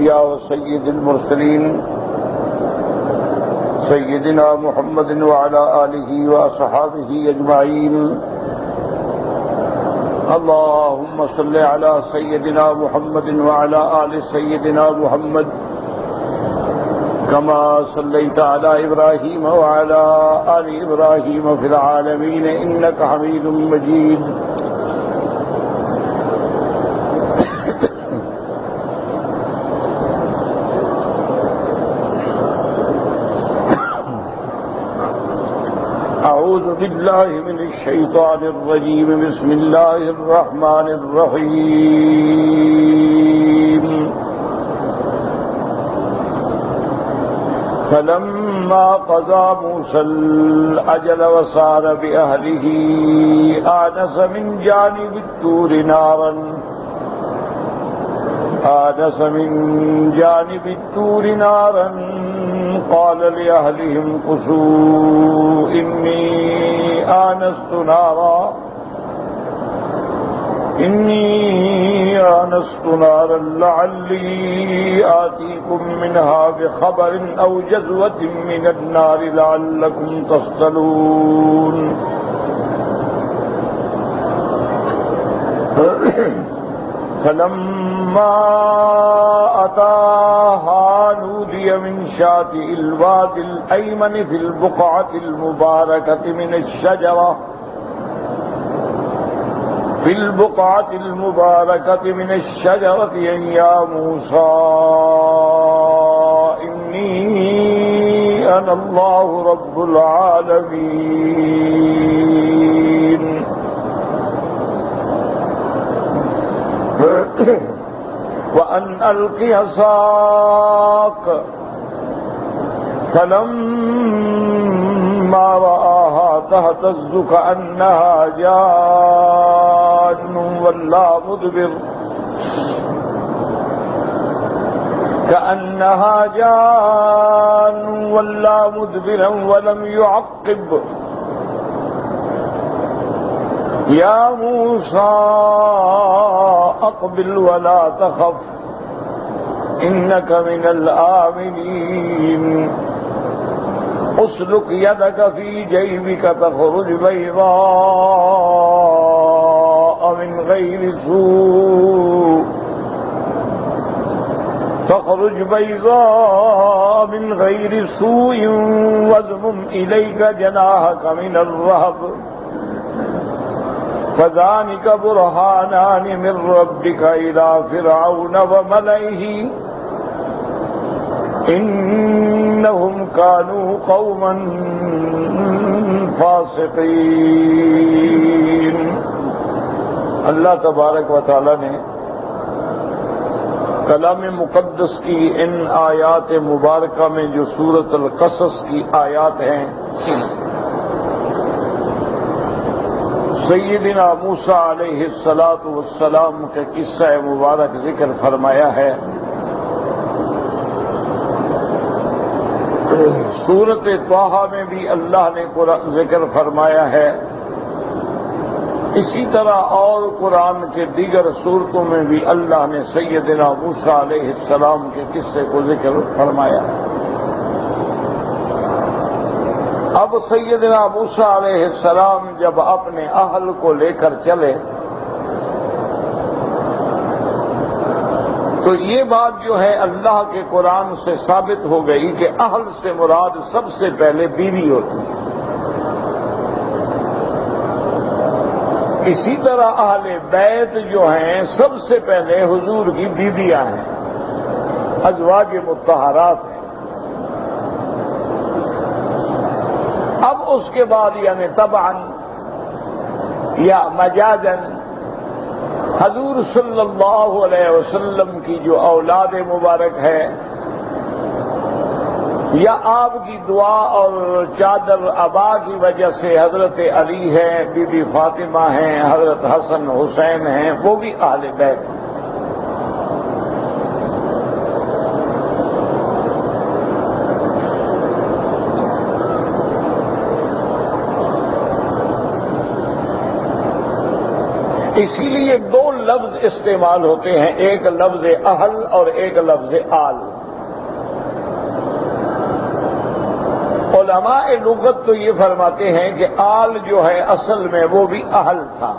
وسيد المرسلين سيدنا محمد وعلى آله وأصحابه أجمعين. اللهم صل على سيدنا محمد وعلى آل سيدنا محمد كما صليت على إبراهيم وعلى آل إبراهيم في العالمين إنك حميد مجيد. أعوذ بالله من الشيطان الرجيم. بسم الله الرحمن الرحيم. فلما قضى موسى الأجل وسار بأهله آنس من جانب الطور نارا قال لأهلهم كثوا إني آنست نارا لعلي آتيكم منها بخبر أو جذوة من النار لعلكم تصطلون. فلما أتاها نودي من شاطئ الوادي الأيمن في البقعة المباركة من الشجرة أن يا موسى إني أنا الله رب العالمين. وأن ألق عصاك فلما رآها تهتز كأنها جان ولا مدبرا ولم يعقب. يا موسى أقبل ولا تخف إنك من الآمنين. اسلك يدك في جيبك تخرج بيضاء من غير سوء واضمم إليك جناحك من الرهب فذلك برهانان من ربك إلى فرعون وملئه إنهم كانوا قوما فاسقين. اللہ تبارک و تعالی نے کلام مقدس کی ان آیات مبارکہ میں جو سورۃ القصص کی آیات ہیں سیدنا موسیٰ علیہ السلام کے قصہ مبارک ذکر فرمایا ہے. سورۃ طٰہٰ میں بھی اللہ نے ذکر فرمایا ہے. اسی طرح اور قرآن کے دیگر صورتوں میں بھی اللہ نے سیدنا موسیٰ علیہ السلام کے قصے کو ذکر فرمایا ہے. اب سیدنا موسیٰ علیہ السلام جب اپنے اہل کو لے کر چلے تو یہ بات جو ہے اللہ کے قرآن سے ثابت ہو گئی کہ اہل سے مراد سب سے پہلے بیوی ہوتی ہے. اسی طرح اہل بیت جو ہیں سب سے پہلے حضور کی بیویاں ہیں، ازواج مطہرات ہیں. اب اس کے بعد یعنی طبعاً یا مجازاً حضور صلی اللہ علیہ وسلم کی جو اولاد مبارک ہے یا آپ کی دعا اور چادر عبا کی وجہ سے حضرت علی ہے، بی بی فاطمہ ہیں، حضرت حسن حسین ہیں، وہ بھی اہل بیت ہیں. اسی لیے دو لفظ استعمال ہوتے ہیں، ایک لفظ اہل اور ایک لفظ آل۔ علماء لغت تو یہ فرماتے ہیں کہ آل جو ہے اصل میں وہ بھی اہل تھا،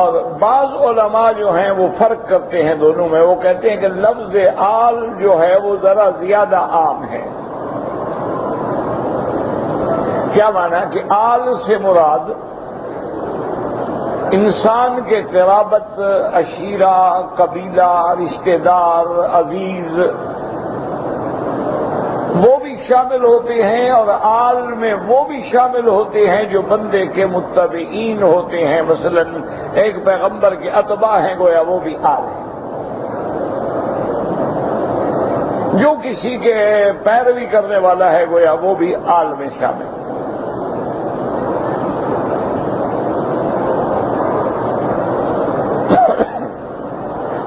اور بعض علماء جو ہیں وہ فرق کرتے ہیں دونوں میں، وہ کہتے ہیں کہ لفظ آل جو ہے وہ ذرا زیادہ عام ہے۔ کیا معنی کہ آل سے مراد انسان کے قرابت، عشیرہ، قبیلہ، رشتہ دار، عزیز، وہ بھی شامل ہوتے ہیں، اور آل میں وہ بھی شامل ہوتے ہیں جو بندے کے متبعین ہوتے ہیں، مثلا ایک پیغمبر کے اتباع ہیں گویا وہ بھی آل ہیں، جو کسی کے پیروی کرنے والا ہے گویا وہ بھی آل میں شامل ہے۔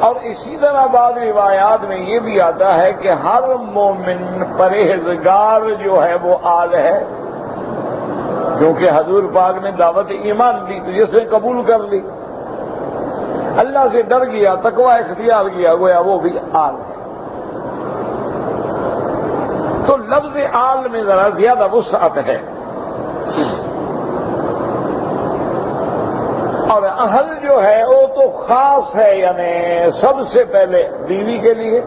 اور اسی طرح بعض روایات میں یہ بھی آتا ہے کہ ہر مومن پرہیزگار جو ہے وہ آل ہے، کیونکہ حضور پاک نے دعوت ایمان دی تو جس نے قبول کر لی، اللہ سے ڈر گیا، تقوی اختیار کیا، گویا وہ بھی آل ہے۔ تو لفظ آل میں ذرا زیادہ وسعت ہے، اور اہل جو ہے وہ تو خاص ہے، یعنی سب سے پہلے بیوی کے لیے،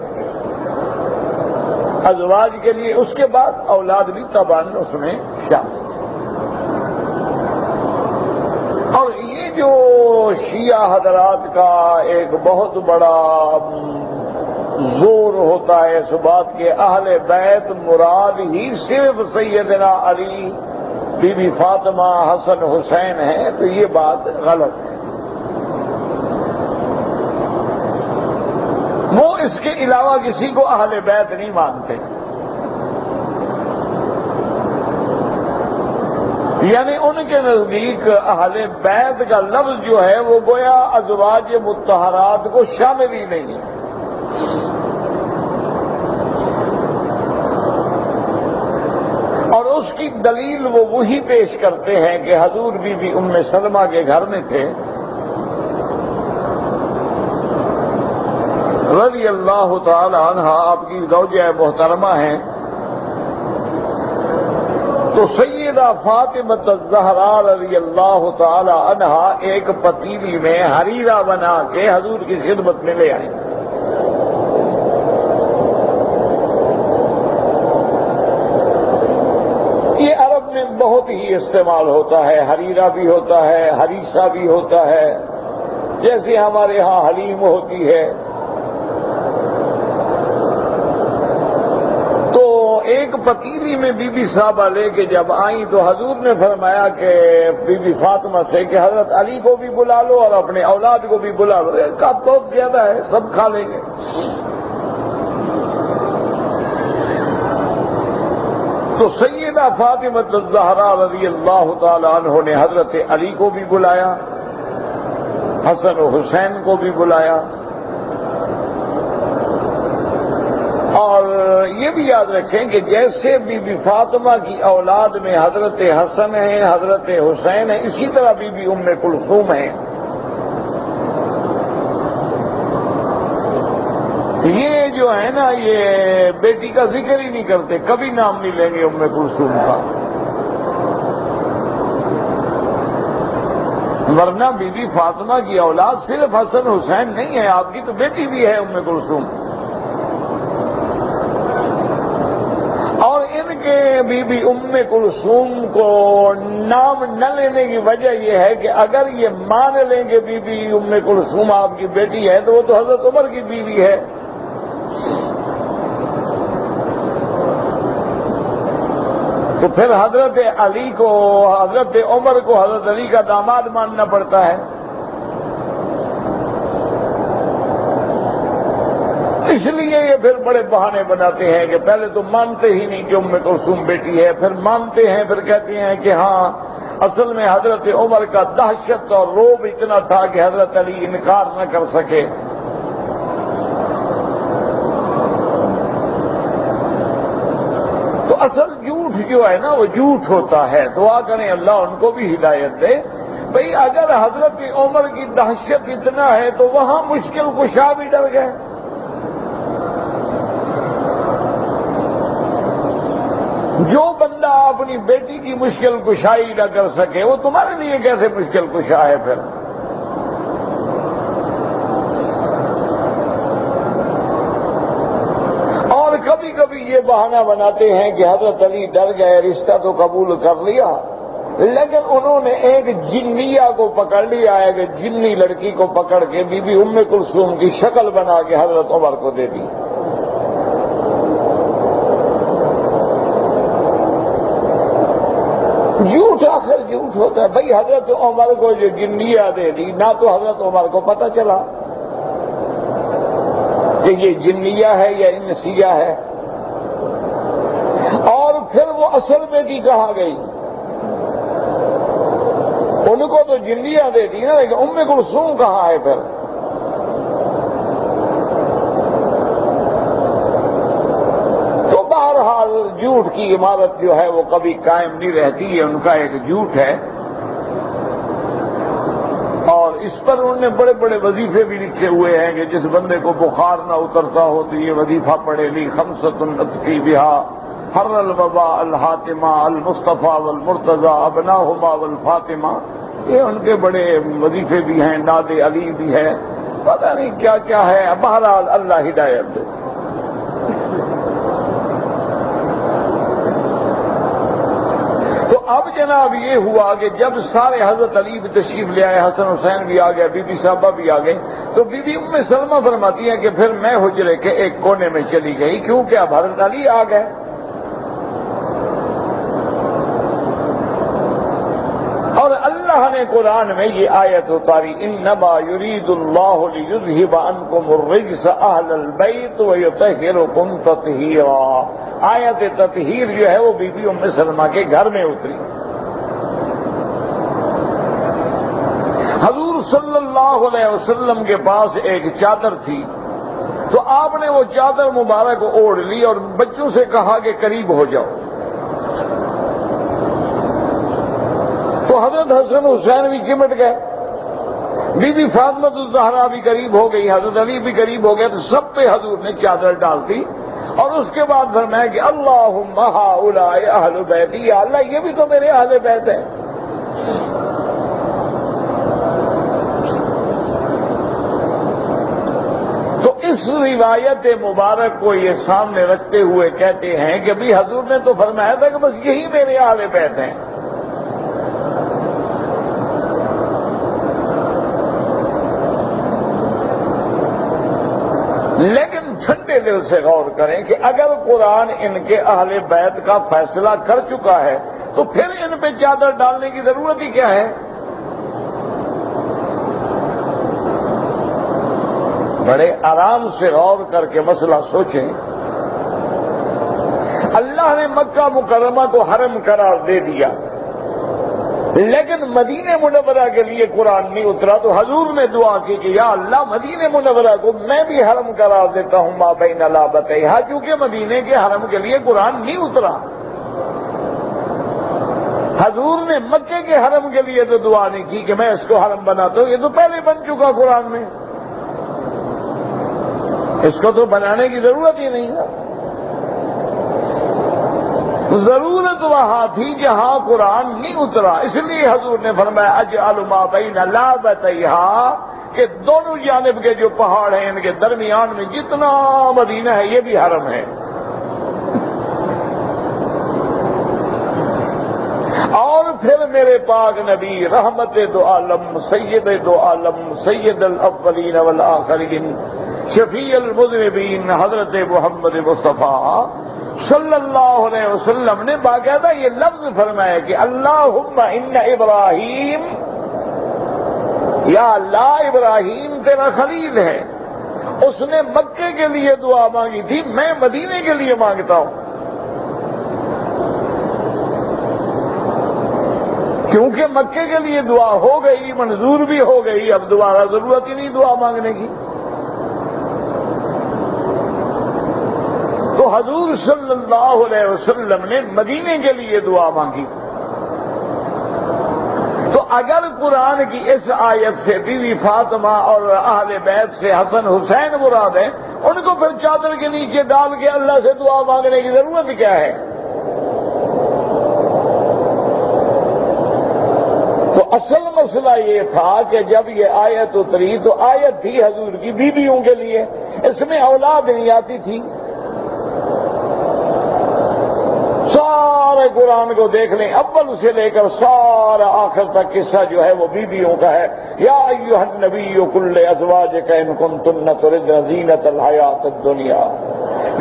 ازواج کے لیے، اس کے بعد اولاد بھی طبعاً اس میں شامل ہے۔ اور یہ جو شیعہ حضرات کا ایک بہت بڑا زور ہوتا ہے اس بات کے اہل بیت مراد ہی صرف سیدنا علی، بی بی فاطمہ، حسن حسین ہیں، تو یہ بات غلط ہے۔ وہ اس کے علاوہ کسی کو اہل بیت نہیں مانتے، یعنی ان کے نزدیک اہل بیت کا لفظ جو ہے وہ گویا ازواج مطہرات کو شامل ہی نہیں ہے۔ اور اس کی دلیل وہ وہی پیش کرتے ہیں کہ حضور بی بی ام سلمہ کے گھر میں تھے، رضی اللہ تعالی عنہ، آپ کی زوجہ محترمہ ہیں، تو سیدہ فاطمہ الزہراء رضی اللہ تعالی عنہ ایک پتیلی میں حریرہ بنا کے حضور کی خدمت میں لے آئیں۔ یہ عرب میں بہت ہی استعمال ہوتا ہے، حریرہ بھی ہوتا ہے، حریصہ بھی ہوتا ہے، جیسے ہمارے ہاں حلیم ہوتی ہے۔ تو ایک پتیلی میں بی بی صاحبہ لے کے جب آئیں تو حضور نے فرمایا کہ بی بی فاطمہ سے کہ حضرت علی کو بھی بلا لو اور اپنے اولاد کو بھی بلا لو، کا بہت زیادہ ہے، سب کھا لیں گے۔ تو سیدہ فاطمہ الزہراء رضی اللہ تعالی عنہ نے حضرت علی کو بھی بلایا، حسن و حسین کو بھی بلایا، اور یہ بھی یاد رکھیں کہ جیسے بی بی فاطمہ کی اولاد میں حضرت حسن ہیں، حضرت حسین ہیں، اسی طرح بی بی ام کلثوم ہیں۔ یہ جو ہے نا، یہ بیٹی کا ذکر ہی نہیں کرتے، کبھی نام نہیں لیں گے ام کلثوم کا، ورنہ بی بی فاطمہ کی اولاد صرف حسن حسین نہیں ہے، آپ کی تو بیٹی بھی ہے ام کلثوم۔ اور ان کے بی بی ام کلثوم کو نام نہ لینے کی وجہ یہ ہے کہ اگر یہ مان لیں گے بی بی ام کلثوم آپ کی بیٹی ہے تو وہ تو حضرت عمر کی بیوی ہے، تو پھر حضرت علی کو، حضرت عمر کو حضرت علی کا داماد ماننا پڑتا ہے۔ اس لیے یہ پھر بڑے بہانے بناتے ہیں کہ پہلے تو مانتے ہی نہیں کہ ام کلثوم بیٹی ہے، پھر مانتے ہیں، پھر کہتے ہیں کہ ہاں اصل میں حضرت عمر کا دہشت اور رعب اتنا تھا کہ حضرت علی انکار نہ کر سکے۔ تو اصل جھوٹ جھوٹ جو ہے نا وہ جھوٹ ہوتا ہے. دعا کریں اللہ ان کو بھی ہدایت دے. بھئی اگر حضرت عمر کی دہشت اتنا ہے تو وہاں مشکل کشا بھی ڈر گئے. جو بندہ اپنی بیٹی کی مشکل کشائی نہ کر سکے وہ تمہارے لیے کیسے مشکل کشا ہے پھر؟ اور کبھی کبھی یہ بہانہ بناتے ہیں کہ حضرت علی ڈر گئے, رشتہ تو قبول کر لیا, لیکن انہوں نے ایک جنیہ کو پکڑ لیا ہے کہ جنی لڑکی کو پکڑ کے بی بی ام کلثوم کی شکل بنا کے حضرت عمر کو دے دی. جھوٹ آخر جھوٹ ہوتا ہے. بھائی حضرت عمر کو جو جنیہ دے دی نہ تو حضرت عمر کو پتہ چلا کہ یہ جنیہ ہے یا انسیہ ہے, اور پھر وہ اصل بیٹی کہاں گئی؟ ان کو تو جنیہ دے دی نا, لیکن ام کلثوم کہاں ہے پھر؟ تو بہرحال جھوٹ کی عمارت جو ہے وہ کبھی قائم نہیں رہتی, ہے ان کا ایک جھوٹ ہے. اور اس پر انہوں نے بڑے بڑے وظیفے بھی لکھے ہوئے ہیں کہ جس بندے کو بخار نہ اترتا ہو تو یہ وظیفہ پڑھے لی, خمسۃ اتقی بہا حر الوبا الحاتمہ المصطفیٰ والمرتضی ابناہما والفاطمہ. یہ ان کے بڑے وظیفے بھی ہیں, ناد علی بھی ہے, پتہ نہیں کیا کیا ہے. بہرحال اللہ ہدایت دے. تو اب جناب یہ ہوا کہ جب سارے حضرت علی بھی تشریف لے آئے, حسن حسین بھی آ گئے, بی بی صاحبہ بھی آ گئے, تو بی بی ام سلمہ فرماتی ہیں کہ پھر میں حجرے کے ایک کونے میں چلی گئی کیونکہ اب حضرت علی آ گئے. اور اللہ نے قرآن میں یہ آیت اتاری, انما یرید اللہ لیذہب عنکم الرجس اہل البیت ویطہرکم تطہیرا. آیت تطہیر جو ہے وہ بی بی ام سلمہ کے گھر میں اتری. حضور صلی اللہ علیہ وسلم کے پاس ایک چادر تھی, تو آپ نے وہ چادر مبارک اوڑھ لی اور بچوں سے کہا کہ قریب ہو جاؤ. تو حضرت حسن حسین بھی چمٹ گئے, بی بی فاطمہ الزہرا بھی قریب ہو گئی, حضرت علی بھی قریب ہو گئے, تو سب پہ حضور نے چادر ڈال دی. اور اس کے بعد فرمایا کہ اللہم ہؤلاء اہل بیتی, یا اللہ یہ بھی تو میرے اہل بیت ہیں. تو اس روایت مبارک کو یہ سامنے رکھتے ہوئے کہتے ہیں کہ بھی حضور نے تو فرمایا تھا کہ بس یہی میرے اہل بیت ہیں. لیکن ٹھنڈے دل سے غور کریں کہ اگر قرآن ان کے اہل بیت کا فیصلہ کر چکا ہے تو پھر ان پہ چادر ڈالنے کی ضرورت ہی کیا ہے؟ بڑے آرام سے غور کر کے مسئلہ سوچیں. اللہ نے مکہ مکرمہ کو حرم قرار دے دیا, لیکن مدینہ منورہ کے لیے قرآن نہیں اترا. تو حضور نے دعا کی کہ یا اللہ مدینہ منورہ کو میں بھی حرم قرار دیتا ہوں ما بین لابتیہا, کیونکہ مدینہ کے حرم کے لیے قرآن نہیں اترا. حضور نے مکے کے حرم کے لیے تو دعا نہیں کی کہ میں اس کو حرم بناتا ہوں, یہ تو پہلے بن چکا قرآن میں, اس کو تو بنانے کی ضرورت ہی نہیں ہے. ضرورت وہاں تھی جہاں قرآن نہیں اترا, اس لیے حضور نے فرمایا اجعل ما بین لابتیہا, کہ دونوں جانب کے جو پہاڑ ہیں ان کے درمیان میں جتنا مدینہ ہے یہ بھی حرم ہے. اور پھر میرے پاک نبی رحمت دو عالم, سید دو عالم, سید الاولین والآخرین, شفیع المذنبین حضرت محمد مصطفیٰ صلی اللہ علیہ وسلم نے باقاعدہ یہ لفظ فرمایا کہ اللہم ان ابراہیم, یا اللہ ابراہیم تیرا خلیل ہے, اس نے مکے کے لیے دعا مانگی تھی, میں مدینے کے لیے مانگتا ہوں. کیونکہ مکے کے لیے دعا ہو گئی, منظور بھی ہو گئی, اب دوبارہ ضرورت ہی نہیں دعا مانگنے کی. تو حضور صلی اللہ علیہ وسلم نے مدینے کے لیے دعا مانگی. تو اگر قرآن کی اس آیت سے بیوی فاطمہ اور اہل بیت سے حسن حسین مراد ہیں، ان کو پھر چادر کے نیچے ڈال کے اللہ سے دعا مانگنے کی ضرورت کیا ہے؟ تو اصل مسئلہ یہ تھا کہ جب یہ آیت اتری تو آیت تھی حضور کی بیویوں کے لیے، اس میں اولاد نہیں آتی تھی. سارے قرآن کو دیکھ لیں، اول سے لے کر سارا آخر تک قصہ جو ہے وہ بیویوں کا ہے. یا ایھا النبی قل لازواجک ان کنتن تردن زینۃ الحیاۃ الدنیا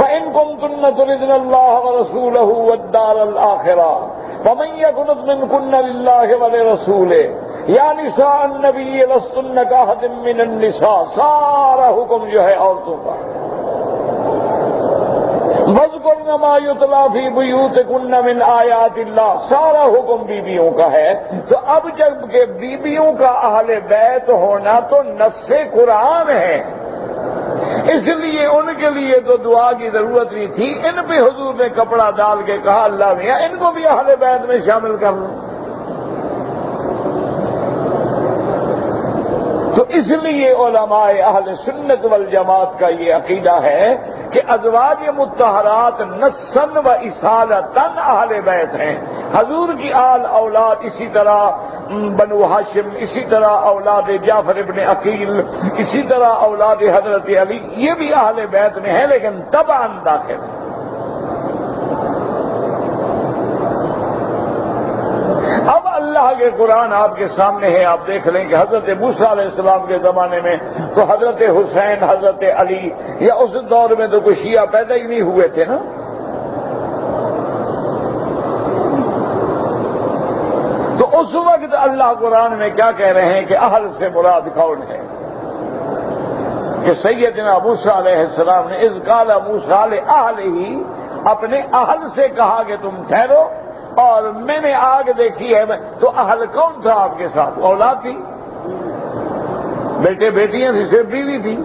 وان کنتن تردن اللہ ورسولہ والدار الآخرہ ومن یقنط منکن للہ ولرسولہ یا نساء النبی لستن کاحد من النساء. سارا حکم جو ہے عورتوں کا. وَاذْكُرْنَ مَا يُتْلَىٰ فِي بُيُوتِكُنَّ مِنْ آیَاتِ اللَّهِ. سارا حکم بیویوں کا ہے. تو اب جب کہ بیویوں کا اہل بیت ہونا تو نص قرآن ہے، اس لیے ان کے لیے تو دعا کی ضرورت نہیں تھی. ان پہ حضور نے کپڑا ڈال کے کہا اللہ میاں ان کو بھی اہل بیت میں شامل کر لوں. تو اس لیے علماء اہل سنت والجماعت کا یہ عقیدہ ہے کہ ازواج مطہرات نصاً و اصالتاً اہل بیت ہیں. حضور کی آل اولاد اسی طرح بنو ہاشم، اسی طرح اولاد جعفر ابن عقیل، اسی طرح اولاد حضرت علی، یہ بھی اہل بیت میں ہیں لیکن تبعاً داخل ہیں. اب اللہ کے قرآن آپ کے سامنے ہے، آپ دیکھ لیں کہ حضرت موسیٰ علیہ السلام کے زمانے میں تو حضرت حسین، حضرت علی، یا اس دور میں تو کوئی شیعہ پیدا ہی نہیں ہوئے تھے نا. تو اس وقت اللہ قرآن میں کیا کہہ رہے ہیں کہ اہل سے مراد کون ہے؟ کہ سیدنا موسیٰ علیہ السلام نے اذ قال موسیٰ لأہلہ، اپنے اہل سے کہا کہ تم ٹھہرو اور میں نے آگ دیکھی ہے. تو اہل کون تھا آپ کے ساتھ؟ اولاد تھی، بیٹے بیٹیاں تھی، صرف بیوی تھی.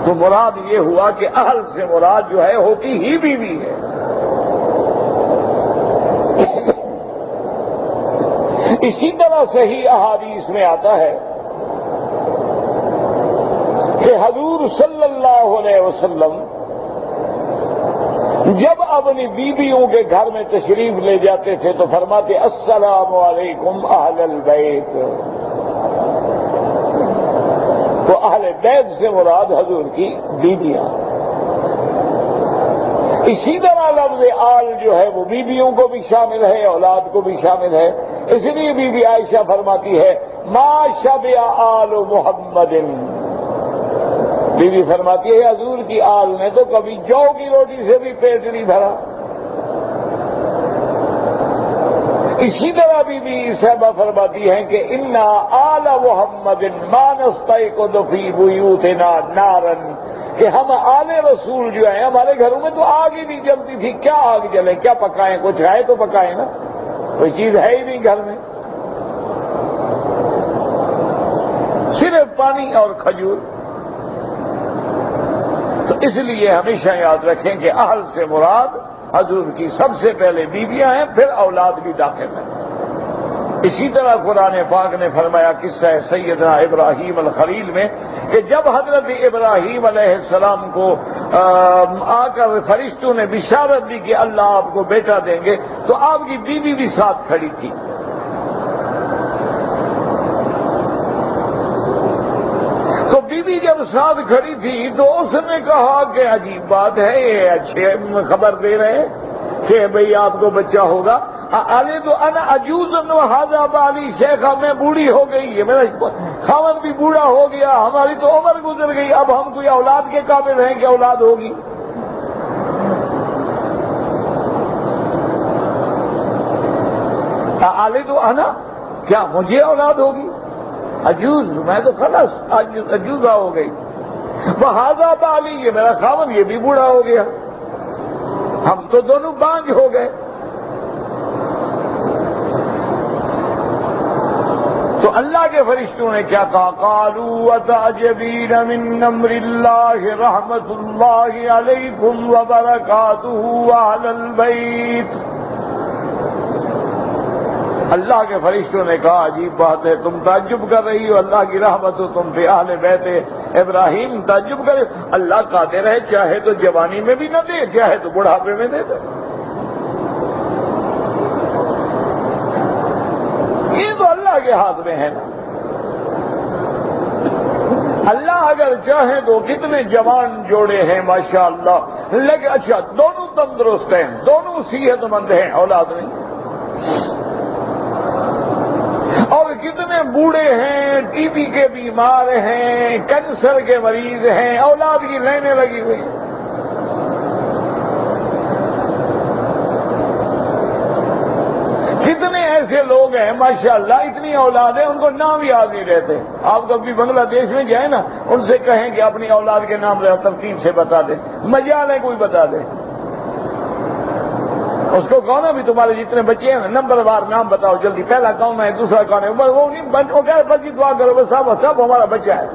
تو مراد یہ ہوا کہ اہل سے مراد جو ہے ہوتی ہی بیوی ہے. اسی طرح صحیح احادیث میں آتا ہے کہ حضور صلی اللہ علیہ وسلم جب اپنی بیویوں کے گھر میں تشریف لے جاتے تھے تو فرماتے السلام علیکم اہل البیت. تو اہل بیت سے مراد حضور کی بیویاں. اسی طرح لفظ آل جو ہے وہ بیویوں کو بھی شامل ہے، اولاد کو بھی شامل ہے. اس لیے بی بی عائشہ فرماتی ہے ما شبع آل محمد، بی بی فرماتی ہے حضور کی آل نے تو کبھی جو کی روٹی سے بھی پیٹ نہیں بھرا. اسی طرح بی بی صاحبہ فرماتی ہیں کہ انا آل محمد ما نستيقظ فی بیوتنا نارا، کہ ہم آل رسول جو ہیں ہمارے گھروں میں تو آگ ہی نہیں جلتی تھی. کیا آگ جلے، کیا پکائیں؟ کچھ ہے تو پکائیں نا، کوئی چیز ہے ہی نہیں گھر میں، صرف پانی اور کھجور. تو اس لیے ہمیشہ یاد رکھیں کہ اہل سے مراد حضور کی سب سے پہلے بیویاں ہیں، پھر اولاد بھی داخل ہیں. اسی طرح قرآن پاک نے فرمایا قصہ سیدنا ابراہیم الخلیل میں کہ جب حضرت ابراہیم علیہ السلام کو آ کر فرشتوں نے بشارت دی کہ اللہ آپ کو بیٹا دیں گے تو آپ کی بیوی بھی ساتھ کھڑی تھی. تو بیوی جب ساتھ کھڑی تھی تو اس نے کہا کہ عجیب بات ہے، یہ اچھے خبر دے رہے ہیں کہ بھئی آپ کو بچہ ہوگا. علی تو انا عجوز وہذا بالی شیخہ، میں بوڑھی ہو گئی ہے، میرا خاوند بھی بوڑھا ہو گیا، ہماری تو عمر گزر گئی، اب ہم کوئی اولاد کے قابل ہیں کہ اولاد ہوگی. علی تو انا، کیا مجھے اولاد ہوگی؟ عجوز، میں تو خلاص عجوزہ ہو گئی. وہذا بالی، یہ میرا خاوند یہ بھی بوڑھا ہو گیا، ہم تو دونوں بانج ہو گئے. تو اللہ کے فرشتوں نے کیا کہا؟ قالوا وتعجبین من امر اللہ رحمت اللہ علیکم وبرکاتہ اہل البیت. اللہ کے فرشتوں نے کہا عجیب بات ہے، تم تعجب کر رہی ہو اللہ کی رحمت ہو تم پہ، اہل بیت ابراہیم تعجب کرے. اللہ قادر ہے، چاہے تو جوانی میں بھی نہ دے، چاہے تو بڑھاپے میں دے دے. یہ تو اللہ کے ہاتھ میں ہے نا. اللہ اگر چاہے تو کتنے جوان جوڑے ہیں ماشاءاللہ، لیکن اچھا دونوں تندرست ہیں، دونوں صحت مند ہیں، اولاد نہیں. اور کتنے بوڑھے ہیں، ٹی بی کے بیمار ہیں، کینسر کے مریض ہیں، اولاد کی لائنیں لگی ہوئی ہیں. کتنے ایسے لوگ ہیں ماشاءاللہ اتنی اولاد ہیں ان کو نام یاد نہیں رہتے. آپ کبھی بنگلہ دیش میں جائیں نا، ان سے کہیں کہ اپنی اولاد کے نام ترتیب سے بتا دیں، مجال ہے کوئی بتا دے. اس کو کہو نا بھی تمہارے جتنے بچے ہیں نمبر وار نام بتاؤ جلدی، پہلا کون ہے دوسرا کون ہے، وہ نہیں بچی دعا کرو بس سب ہمارا بچہ ہے.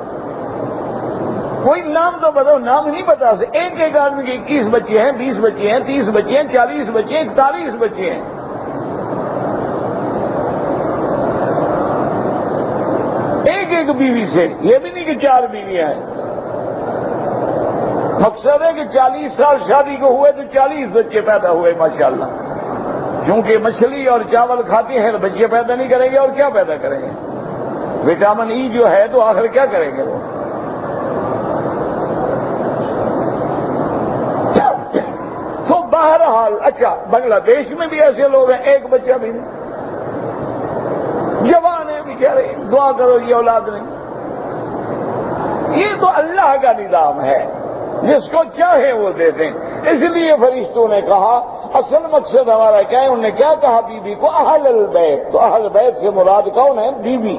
کوئی نام تو بتاؤ، نام نہیں بتا سکتے. ایک آدمی کے 21 بچے ہیں، 20 بچے ہیں، 30 بچے ہیں، 40 بچے ہیں، 41 بچے ہیں. ایک بیوی سے، یہ بھی نہیں کہ 4 بیویاں ہیں. مقصد ہے کہ 40 سال شادی کو ہوئے تو 40 بچے پیدا ہوئے ماشاءاللہ. کیونکہ مچھلی اور چاول کھاتے ہیں تو بچے پیدا نہیں کریں گے اور کیا پیدا کریں گے؟ وٹامن ای جو ہے تو آخر کیا کریں گے وہ؟ تو بہرحال اچھا بنگلہ دیش میں بھی ایسے لوگ ہیں ایک بچہ بھی نہیں، جوان ہیں بیچارے، دعا کرو یہ اولاد نہیں. یہ تو اللہ کا نظام ہے، جس کو چاہے وہ دے دیں. اس لیے فرشتوں نے کہا اصل مقصد ہمارا کیا ہے؟ انہوں نے کیا کہا بی بی کو؟ اہل البیت. تو اہل بیت سے مراد کون ہے؟ بی بی.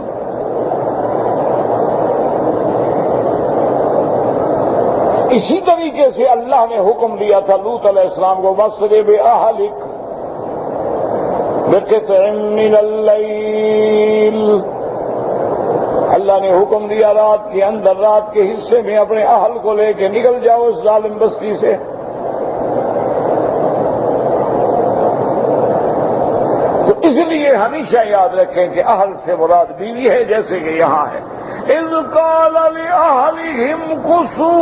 اسی طریقے سے اللہ نے حکم دیا تھا لوط علیہ السلام کو وَاسْرِ بِأَهْلِكَ بِقِطْعٍ مِّنَ اللَّيْلِ. اللہ نے حکم دیا رات کے اندر، رات کے حصے میں اپنے اہل کو لے کے نکل جاؤ اس ظالم بستی سے. تو اس لیے ہمیشہ یاد رکھیں کہ اہل سے مراد بیوی ہے، جیسے کہ یہاں ہے اِذْ قَالَ لِأَهْلِهِمْ كُثُوا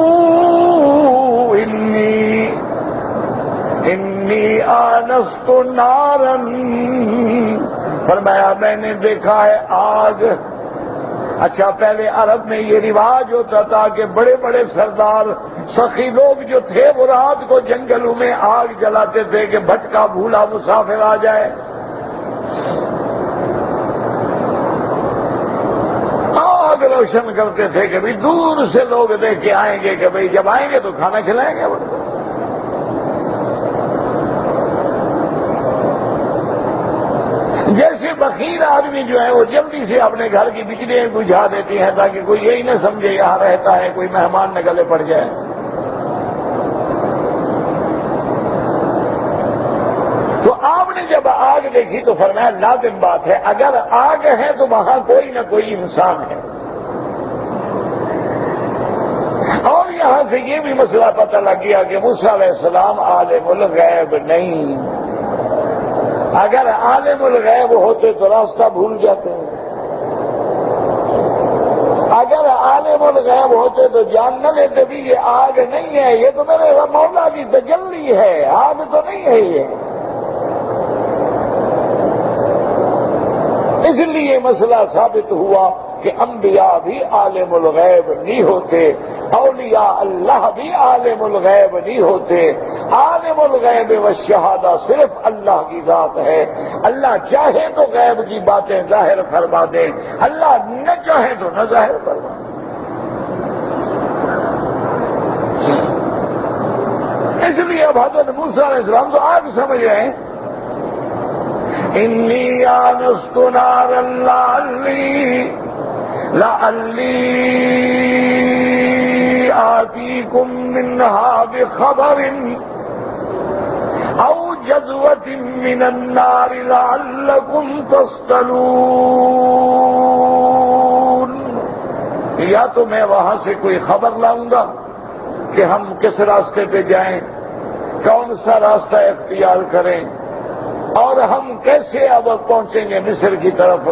إِنِّي آنَسْتُ نَارًا. فرمایا میں نے دیکھا ہے آگ. اچھا پہلے عرب میں یہ رواج ہوتا تھا کہ بڑے بڑے سردار سخی لوگ جو تھے وہ رات کو جنگلوں میں آگ جلاتے تھے کہ بھٹکا بھولا مسافر آ جائے. آگ روشن کرتے تھے کہ بھئی دور سے لوگ دیکھ کے آئیں گے کہ بھئی جب آئیں گے تو کھانا کھلائیں گے. جیسے بخیل آدمی جو ہے وہ جلدی سے اپنے گھر کی بجلیاں بجھا دیتی ہیں تاکہ کوئی یہی نہ سمجھے یہاں رہتا ہے، کوئی مہمان نہ گلے پڑ جائے. تو آپ نے جب آگ دیکھی تو فرمایا لازم بات ہے اگر آگ ہے تو وہاں کوئی نہ کوئی انسان ہے. اور یہاں سے یہ بھی مسئلہ پتہ لگ گیا کہ موسیٰ علیہ السلام عالم الغیب نہیں. اگر عالم الغیب ہوتے تو راستہ بھول جاتے ہیں. اگر عالم الغیب ہوتے تو جان نہ لیتے بھی یہ آگ نہیں ہے، یہ تو میرے مولا کی تجلی ہے، آگ تو نہیں ہے یہ. اس لیے مسئلہ ثابت ہوا کہ انبیاء بھی عالم الغیب نہیں ہوتے، اولیاء اللہ بھی عالم الغیب نہیں ہوتے. عالم الغیب والشہادہ صرف اللہ کی ذات ہے. اللہ چاہے تو غیب کی باتیں ظاہر فرما دے، اللہ نہ چاہے تو نہ ظاہر فرما دے. اس لیے اب حضرت موسیٰ علیہ السلام تو آگ سمجھ رہے ہیں. انی آنست نارا لعلی آتیکم منہا بخبر او جذوۃ من النار لعلکم تصطلون. یا تو میں وہاں سے کوئی خبر لاؤں گا کہ ہم کس راستے پہ جائیں، کون سا راستہ اختیار کریں، اور ہم کیسے اب پہنچیں گے مصر کی طرف،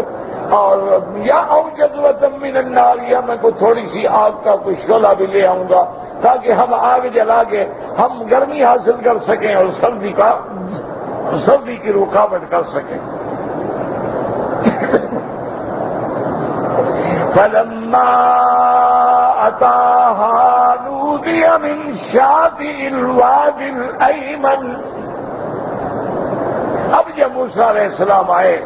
اور یا اوجد لکم من النار، یا میں کو تھوڑی سی آگ کا کوئی شعلہ بھی لے آؤں گا تاکہ ہم آگ جلا کے ہم گرمی حاصل کر سکیں اور سردی کی رکاوٹ کر سکیں۔ فلما أتاها نودي من شاطئ الوادي الأيمن، اب جب موسیٰ علیہ السلام آئے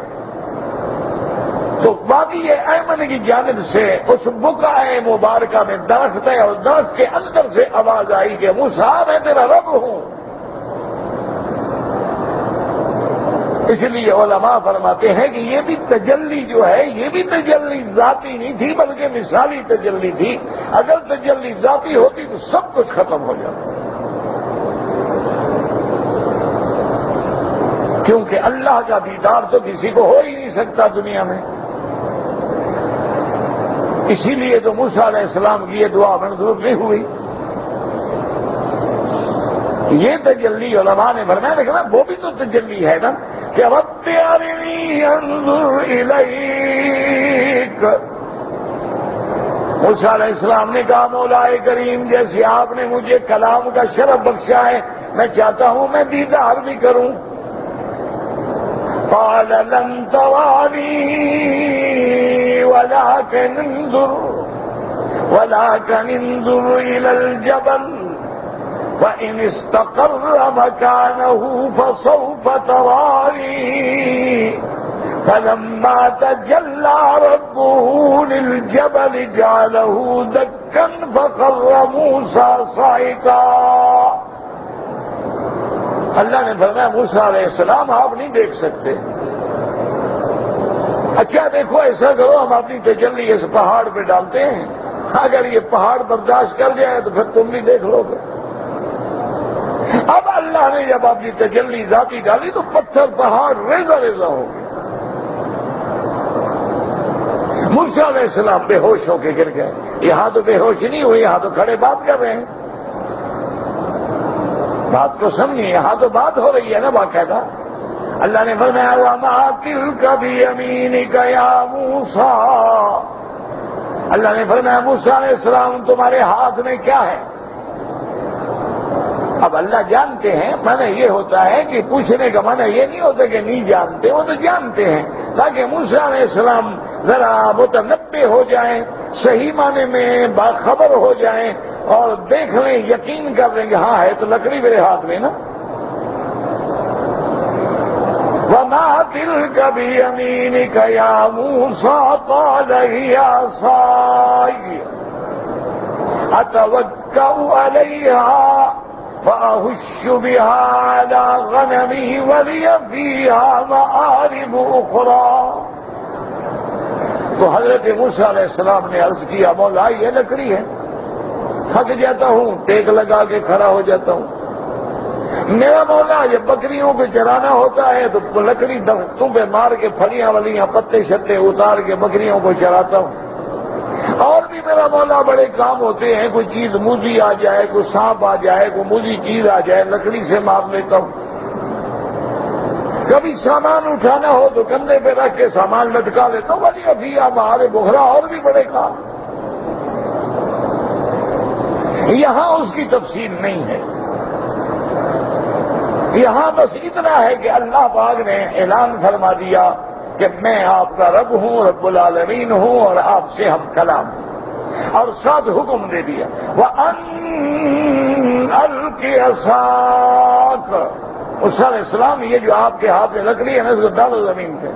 تو وادی ایمن کی جانب سے اس بقعہ مبارکہ میں درخت ہے، اور درخت کے اندر سے آواز آئی کہ موسیٰ میں تیرا رب ہوں۔ اس لیے علماء فرماتے ہیں کہ یہ بھی تجلی جو ہے، یہ بھی تجلی ذاتی نہیں تھی بلکہ مثالی تجلی تھی۔ اگر تجلی ذاتی ہوتی تو سب کچھ ختم ہو جاتا، کیونکہ اللہ کا دیدار تو کسی کو ہو ہی نہیں سکتا دنیا میں۔ اسی لیے تو موسیٰ علیہ السلام کی یہ دعا منظور نہیں ہوئی۔ یہ تجلی علماء نے فرمایا، لیکن وہ بھی تو تجلی ہے نا کہ رب ارنی انظر الیک۔ موسیٰ علیہ السلام نے کہا مولا کریم جیسے آپ نے مجھے کلام کا شرف بخشا ہے، میں چاہتا ہوں میں دیدار بھی کروں۔ قال لن ترانی ولكن انظر الى الجبل فإن استقر مكانه فسوف تراني فلما تجلى ربه للجبل جعله دكا فخر موسى صعقا۔ اللہ نے فرمایا موسیٰ علیہ السلام آپ نہیں دیکھ سکتے، اچھا دیکھو ایسا کرو ہم اپنی تجلی اس پہاڑ پہ ڈالتے ہیں، اگر یہ پہاڑ برداشت کر جائے تو پھر تم بھی دیکھ لو گے۔ اب اللہ نے جب اپنی تجلی ذاتی ڈالی تو پتھر پہاڑ ریزہ ریزہ ہو گئے۔ موسیٰ علیہ السلام بے ہوش ہو کے گر گئے۔ یہاں تو بے ہوش نہیں ہوئی، یہاں تو کھڑے بات کر رہے ہیں۔ بات کو سمجھیے، یہاں تو بات ہو رہی ہے نا باقاعدہ۔ اللہ نے فرمایا وَمَا تِلْكَ بِيَمِينِكَ يَا مُوسَىٰ، اللہ نے فرمایا موسیٰ علیہ السلام تمہارے ہاتھ میں کیا ہے؟ اب اللہ جانتے ہیں، معنی یہ ہوتا ہے کہ پوچھنے کا معنی یہ نہیں ہوتا کہ نہیں جانتے، وہ تو جانتے ہیں، تاکہ موسیٰ علیہ السلام ذرا متنبہ ہو جائیں، صحیح معنی میں باخبر ہو جائیں اور دیکھ لیں، یقین کر لیں کہ ہاں ہے تو لکڑی میرے ہاتھ میں نا۔ وَمَا تِلْكَ بِيَمِينِكَ يَا مُوسَىٰ قَالَ هِيَ عَصَايَ أَتَوَكَّأُ عَلَيْهَا وَأَهُشُّ بِهَا عَلَىٰ غَنَمِي وَلِيَ فِيهَا مَآرِبُ أُخْرَىٰ۔ تو حضرت موسیٰ علیہ السلام نے عرض کیا مولا یہ لکڑی ہے، تھک جاتا ہوں ٹیک لگا کے کھڑا ہو جاتا ہوں، میرا مولا یہ بکریوں کو چرانا ہوتا ہے تو لکڑی درختوں پہ مار کے پھلیاں ولیاں پتے شتے اتار کے بکریوں کو چراتا ہوں، اور بھی میرا مولا بڑے کام ہوتے ہیں، کوئی چیز موذی آ جائے، کوئی سانپ آ جائے، کوئی موذی چیز آ جائے لکڑی سے مار لیتا ہوں، کبھی سامان اٹھانا ہو تو کندھے پہ رکھ کے سامان لٹکا لیتا ہوں، ولی ابھی ہمارے بخرا اور بھی بڑے کام۔ یہاں اس کی تفصیل نہیں ہے، یہاں بس اتنا ہے کہ اللہ پاک نے اعلان فرما دیا کہ میں آپ کا رب ہوں، رب العالمین ہوں، اور آپ سے ہم کلام ہوں، اور ساتھ حکم دے دیا وَأَنْ أَلْقِ عَصَاكَ، موسیٰ علیہ السلام یہ جو آپ کے ہاتھ میں لکڑی ہے نا اس کو ڈالو زمین پہ۔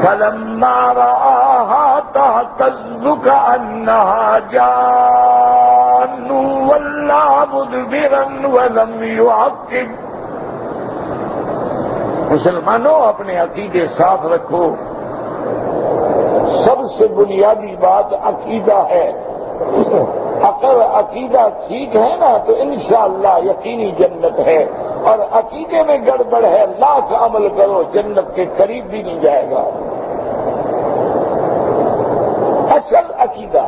فَلَمَّا رَآهَا تَهْتَزُّ كَأَنَّهَا جَانٌّ وَلَّىٰ مُدْبِرًا وَلَمْ يُعَقِّبْ۔ مسلمانوں اپنے عقیدے صاف رکھو، سب سے بنیادی بات عقیدہ ہے، اگر عقیدہ ٹھیک ہے نا تو انشاءاللہ یقینی جنت ہے، اور عقیدے میں گڑبڑ ہے لاکھ عمل کرو جنت کے قریب بھی نہیں جائے گا۔ اصل عقیدہ.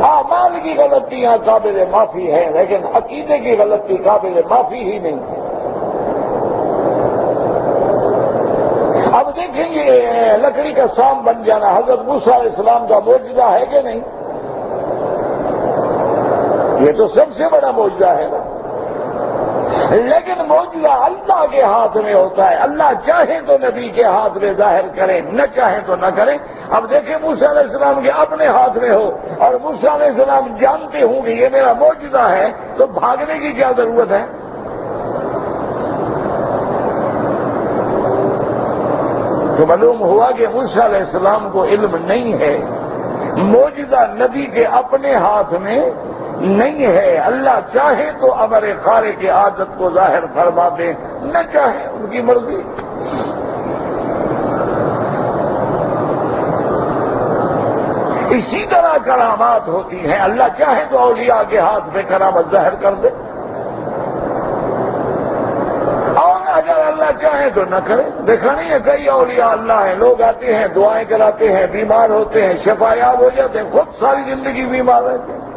اعمال کی غلطیاں قابل معافی ہیں لیکن عقیدے کی غلطی قابل معافی ہی نہیں ہے. اب دیکھیں گے لکڑی کا سام بن جانا حضرت موسیٰ علیہ السلام کا معجزہ ہے کہ نہیں؟ یہ تو سب سے بڑا معجزہ ہے نا. لیکن معجزہ اللہ کے ہاتھ میں ہوتا ہے. اللہ چاہے تو نبی کے ہاتھ میں ظاہر کرے, نہ چاہے تو نہ کرے. اب دیکھیں موسیٰ علیہ السلام کے اپنے ہاتھ میں ہو اور موسیٰ علیہ السلام جانتے ہوں کہ یہ میرا معجزہ ہے تو بھاگنے کی کیا ضرورت ہے؟ تو معلوم ہوا کہ موسیٰ علیہ السلام کو علم نہیں ہے. معجزہ نبی کے اپنے ہاتھ میں نہیں ہے. اللہ چاہے تو امر خارق کی عادت کو ظاہر فرما دے, نہ چاہے ان کی مرضی. اسی طرح کرامات ہوتی ہیں. اللہ چاہے تو اولیاء کے ہاتھ میں کرامت ظاہر کر دے اور اگر اللہ چاہے تو نہ کرے. دیکھا نہیں ہے کئی اولیاء اللہ ہیں, لوگ آتے ہیں دعائیں کراتے ہیں, بیمار ہوتے ہیں, شفا یاب ہو جاتے ہیں, خود ساری زندگی بیمار رہتے ہیں.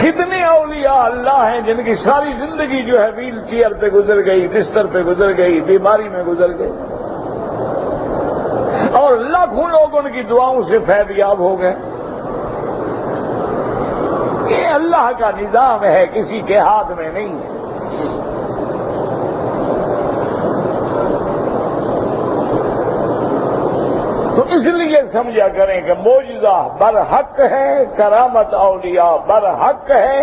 کتنے اولیاء اللہ ہیں جن کی ساری زندگی جو ہے ویل چیئر پہ گزر گئی, بستر پہ گزر گئی, بیماری میں گزر گئی, اور لاکھوں لوگ ان کی دعاؤں سے فیض یاب ہو گئے. یہ اللہ کا نظام ہے, کسی کے ہاتھ میں نہیں ہے. تو اس لیے سمجھا کریں کہ معجزہ برحق ہے, کرامت اولیاء برحق ہے,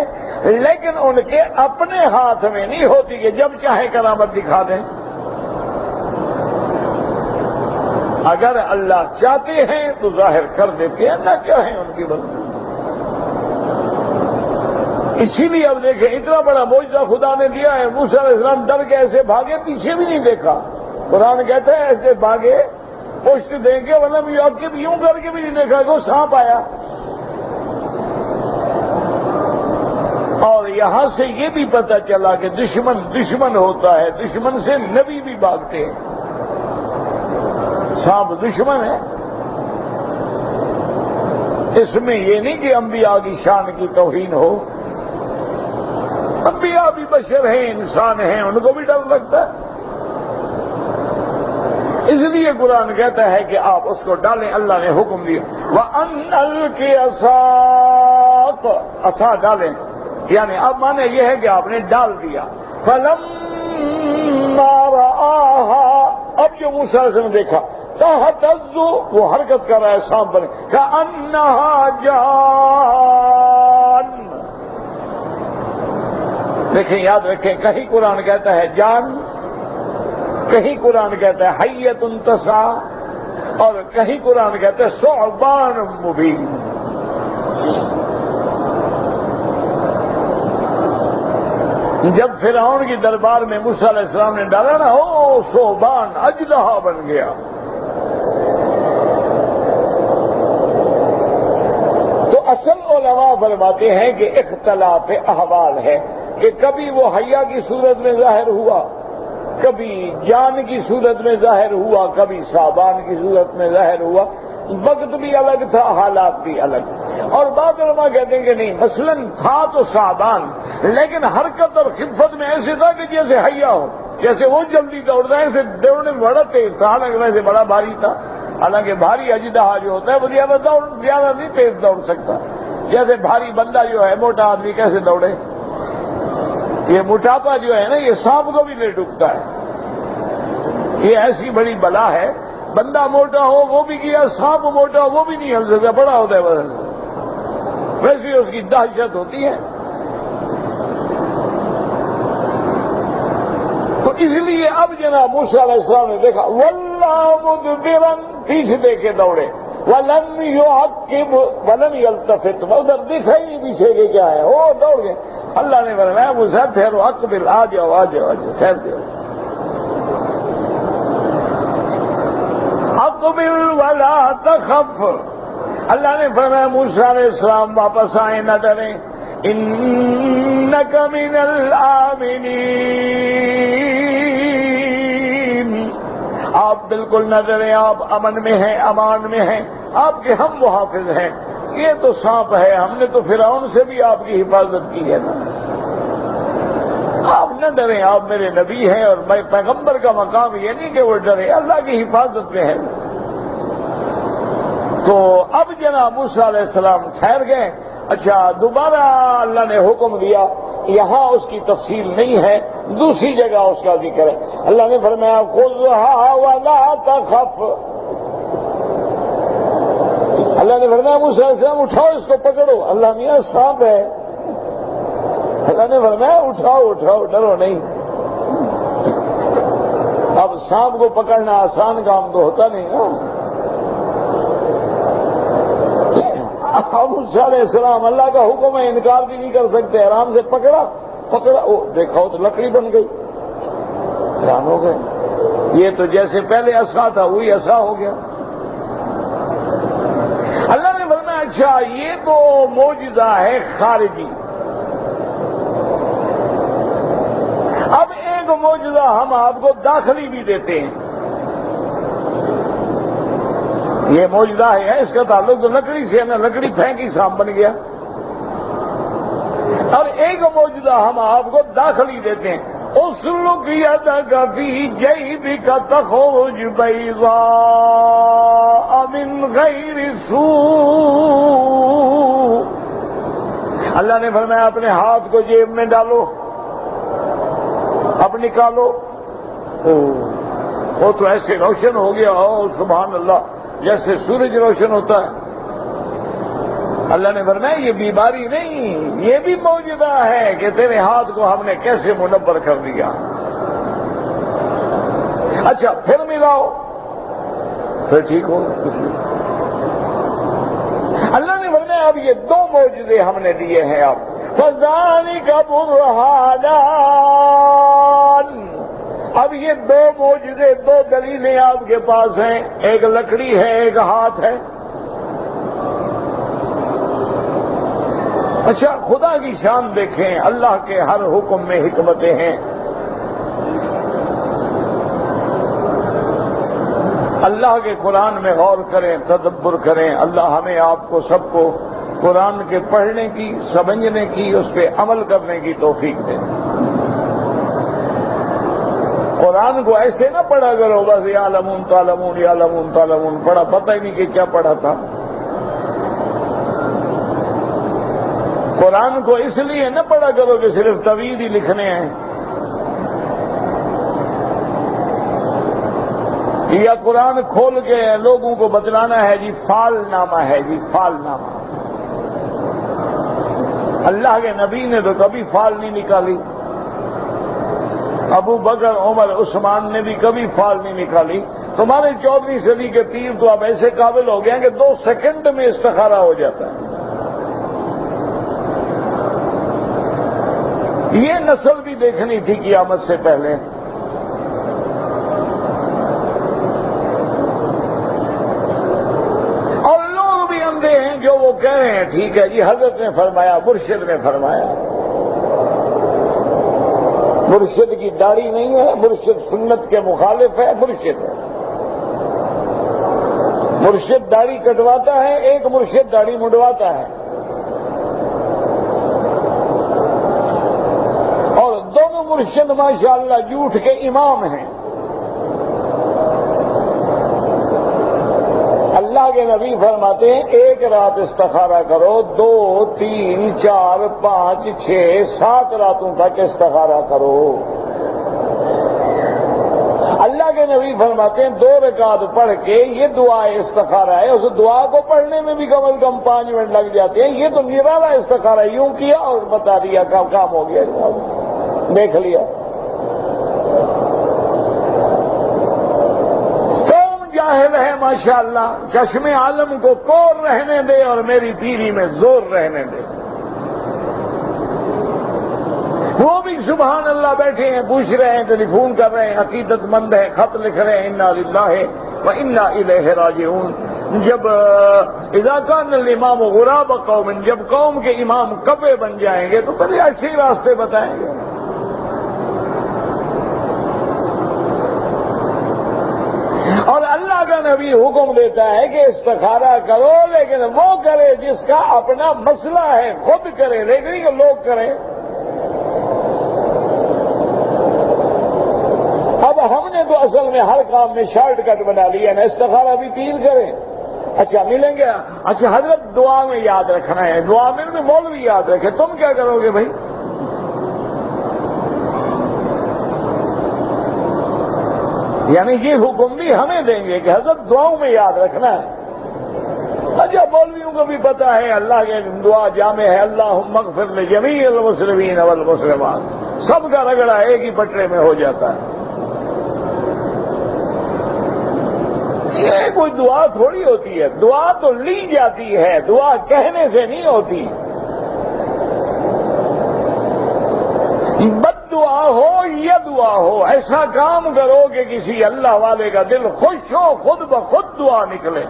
لیکن ان کے اپنے ہاتھ میں نہیں ہوتی کہ جب چاہے کرامت دکھا دیں. اگر اللہ چاہتے ہیں تو ظاہر کر دیتے ہیں, نہ چاہیں ان کی مرضی. اسی لیے اب دیکھیں اتنا بڑا معجزہ خدا نے دیا ہے, موسیٰ علیہ السلام ڈر کے ایسے بھاگے, پیچھے بھی نہیں دیکھا. قرآن کہتا ہے ایسے بھاگے پوچھتے دیں گے, ورنہ آپ کے یوں کر کے بھی نہیں دیکھا کہ وہ سانپ آیا. اور یہاں سے یہ بھی پتہ چلا کہ دشمن ہوتا ہے, دشمن سے نبی بھی بھاگتے ہیں. سانپ دشمن ہے. اس میں یہ نہیں کہ انبیاء کی شان کی توہین ہو. انبیاء بھی بشر ہیں, انسان ہیں, ان کو بھی ڈر لگتا ہے. اس لیے قرآن کہتا ہے کہ آپ اس کو ڈالیں. اللہ نے حکم دیا وَأَنْ أَلْقِ عَصَاكَ, عصا ڈالیں, یعنی اب مانے یہ ہے کہ آپ نے ڈال دیا. فَلَمَّا رَآهَا, اب جو موسیٰ علیہ السلام نے دیکھا, تَهْتَزُّ, وہ حرکت کر رہا ہے سانپ بنے, كَأَنَّهَا جَانٌ. دیکھیں یاد رکھیں, کہیں قرآن کہتا ہے جان, کہیں قرآن کہتا ہے حیۃ تسعی, اور کہیں قرآن کہتا ہے ثعبان مبین. جب فرعون کی دربار میں موسیٰ علیہ السلام نے ڈالا نا, او ثعبان, اژدہا بن گیا. تو اصل علماء فرماتے ہیں کہ اختلاف احوال ہے کہ کبھی وہ حیا کی صورت میں ظاہر ہوا, کبھی جان کی صورت میں ظاہر ہوا, کبھی ثعبان کی صورت میں ظاہر ہوا. وقت بھی الگ تھا, حالات بھی الگ. اور بعض علماء کہتے ہیں کہ نہیں, مثلاً تھا تو ثعبان, لیکن حرکت اور خفت میں ایسے تھا کہ جیسے حیا ہو, جیسے وہ جلدی دوڑتا ہے, ایسے دوڑنے میں بڑا تیز تھا, حالانکہ ویسے بڑا بھاری تھا. حالانکہ بھاری اژدہا جو ہوتا ہے وہ زیادہ نہیں تیز دوڑ سکتا. جیسے بھاری بندہ جو ہے, موٹا آدمی کیسے دوڑے, یہ موٹاپا جو ہے نا یہ سانپ کو بھی لے ڈوبتا ہے. یہ ایسی بڑی بلا ہے, بندہ موٹا ہو وہ بھی کیا, سانپ موٹا ہو وہ بھی نہیں ہل سکتا, بڑا ہوتا ہے وزن, ویسے اس کی دہشت ہوتی ہے. تو اس لیے اب جناب موسیٰ علیہ السلام نے دیکھا, واللہ مدبرن, پیچھے دیکھے دوڑے, ولم یعقب ولم یلتفت, ادھر دیکھا ہی نہیں پیچھے کے کیا ہے, وہ دوڑ گئے. اللہ نے فرمایا موسیٰ ٹھہرو، اقبل، آ جاؤ آ جاؤ آ جاؤ، ٹھہر جاؤ، اقبل ولا تخف۔ اللہ نے فرمایا موسیٰ علیہ السلام واپس آئیں، نہ ڈریں، انک من الآمنین، آپ بالکل نہ ڈریں، آپ امن میں ہیں، امان میں ہیں، آپ کے ہم محافظ ہیں۔ یہ تو سانپ ہے، ہم نے تو فرعون سے بھی آپ کی حفاظت کی ہے نا، آپ نہ ڈریں، آپ میرے نبی ہیں، اور میں پیغمبر کا مقام یہ نہیں کہ وہ ڈرے، اللہ کی حفاظت میں ہے۔ تو اب جناب موسیٰ علیہ السلام ٹھہر گئے۔ اچھا، دوبارہ اللہ نے حکم دیا، یہاں اس کی تفصیل نہیں ہے، دوسری جگہ اس کا ذکر ہے۔ اللہ نے فرمایا خذھا ولا تخف، اللہ نے فرمایا موسیٰ علیہ السلام اٹھاؤ، اس کو پکڑو۔ اللہ میاں سانپ ہے، اللہ نے فرمایا اٹھاؤ اٹھاؤ، ڈرو نہیں۔ اب سانپ کو پکڑنا آسان کام تو ہوتا نہیں نا۔ موسیٰ علیہ السلام اللہ کا حکم ہے، انکار بھی نہیں کر سکتے، آرام سے پکڑا، او دیکھا تو لکڑی بن گئی، حیران ہو گئے، یہ تو جیسے پہلے عصا تھا وہی عصا ہو گیا۔ اللہ نے فرمایا اچھا یہ تو معجزہ ہے خارجی، اب ایک معجزہ ہم آپ کو داخلی بھی دیتے ہیں۔ یہ معجزہ ہے، اس کا تعلق تو لکڑی سے ہے نا، لکڑی پھینکی سانپ بن گیا۔ اور ایک معجزہ ہم آپ کو داخلی دیتے ہیں، اسلک یدک فی جیبک تخرج بیضاء من غیر سوء، اللہ نے فرمایا اپنے ہاتھ کو جیب میں ڈالو، اب نکالو، وہ تو ایسے روشن ہو گیا، سبحان اللہ، جیسے سورج روشن ہوتا ہے۔ اللہ نے فرمایا یہ بیماری نہیں، یہ بھی معجزہ ہے کہ تیرے ہاتھ کو ہم نے کیسے منور کر دیا۔ اچھا پھر ملاؤ، پھر ٹھیک ہو۔ اللہ نے فرمایا اب یہ دو معجزے ہم نے دیے ہیں، آپ فذالک برہانان، اب یہ دو معجزے، دو دلیلیں آپ کے پاس ہیں، ایک لکڑی ہے، ایک ہاتھ ہے۔ اچھا خدا کی شان دیکھیں، اللہ کے ہر حکم میں حکمتیں ہیں۔ اللہ کے قرآن میں غور کریں، تدبر کریں، اللہ ہمیں آپ کو سب کو قرآن کے پڑھنے کی، سمجھنے کی، اس پہ عمل کرنے کی توفیق دے۔ قرآن کو ایسے نہ پڑھا کرو بس یعلمون تعلمون یعلمون تعلمون، پڑھا پتہ ہی نہیں کہ کیا پڑھا تھا۔ قرآن کو اس لیے نہ پڑھا کرو کہ صرف طویل ہی لکھنے ہیں، یا قرآن کھول کے لوگوں کو بتلانا ہے جی فال نامہ ہے، جی فال نامہ۔ اللہ کے نبی نے تو کبھی فال نہیں نکالی، ابو بکر، عمر، عثمان نے بھی کبھی فال نہیں نکالی۔ تمہارے 14ویں صدی کے پیر تو اب ایسے قابل ہو گئے ہیں کہ 2 سیکنڈ میں استخارہ ہو جاتا ہے۔ یہ نسل بھی دیکھنی تھی قیامت سے پہلے۔ اور لوگ بھی اندھے ہیں جو وہ کہہ رہے ہیں ٹھیک ہے جی حضرت نے فرمایا، مرشد نے فرمایا۔ مرشد کی داڑھی نہیں ہے، مرشد سنت کے مخالف ہے، مرشد ہے۔ مرشد داڑھی کٹواتا ہے، ایک مرشد داڑھی مڈواتا ہے، اور دونوں مرشد ماشاءاللہ جھوٹ کے امام ہیں۔ اللہ کے نبی فرماتے ہیں ایک رات استخارہ کرو، 2 3 4 5 6 7 راتوں تک استخارہ کرو۔ اللہ کے نبی فرماتے ہیں 2 رکعت پڑھ کے یہ دعا استخارہ ہے، اس دعا کو پڑھنے میں بھی کم از کم 5 منٹ لگ جاتے ہیں۔ یہ تو نرالا استخارہ، یوں کیا اور بتا دیا کام ہو گیا، دیکھ لیا۔ جاہل ہے ماشاءاللہ، چشم عالم کو کور رہنے دے اور میری پیری میں زور رہنے دے۔ وہ بھی سبحان اللہ بیٹھے ہیں، پوچھ رہے ہیں، ٹیلی فون کر رہے ہیں، عقیدت مند ہیں، خط لکھ رہے ہیں، انا للہ و انا الیہ راجعون۔ جب اذا کان الامام غراب قوم، جب قوم کے امام کبے بن جائیں گے تو پہلے ایسے ہی راستے بتائیں گے۔ اور اللہ کا نبی حکم دیتا ہے کہ استخارہ کرو، لیکن وہ کرے جس کا اپنا مسئلہ ہے، خود کرے، لیکن کہ لوگ کریں۔ اب ہم نے تو اصل میں ہر کام میں شارٹ کٹ بنا لیا نا، استخارہ بھی پیر کریں، اچھا ملیں گے، اچھا حضرت دعا میں یاد رکھنا ہے، دعا میں بھی مولوی یاد رکھے، تم کیا کرو گے بھائی؟ یعنی یہ حکم بھی ہمیں دیں گے کہ حضرت دعاؤں میں یاد رکھنا ہے۔ اچھا مولویوں کو بھی پتا ہے اللہ کے دعا جامع ہے، اللہم اغفر لجمیع المسلمین والمسلمات، سب کا رگڑا ایک ہی پٹرے میں ہو جاتا ہے۔ یہ کوئی دعا تھوڑی ہوتی ہے، دعا تو لی جاتی ہے، دعا کہنے سے نہیں ہوتی۔ بد دعا ہو یا دعا ہو، ایسا کام کرو کہ کسی اللہ والے کا دل خوش ہو، خود بخود دعا نکلے،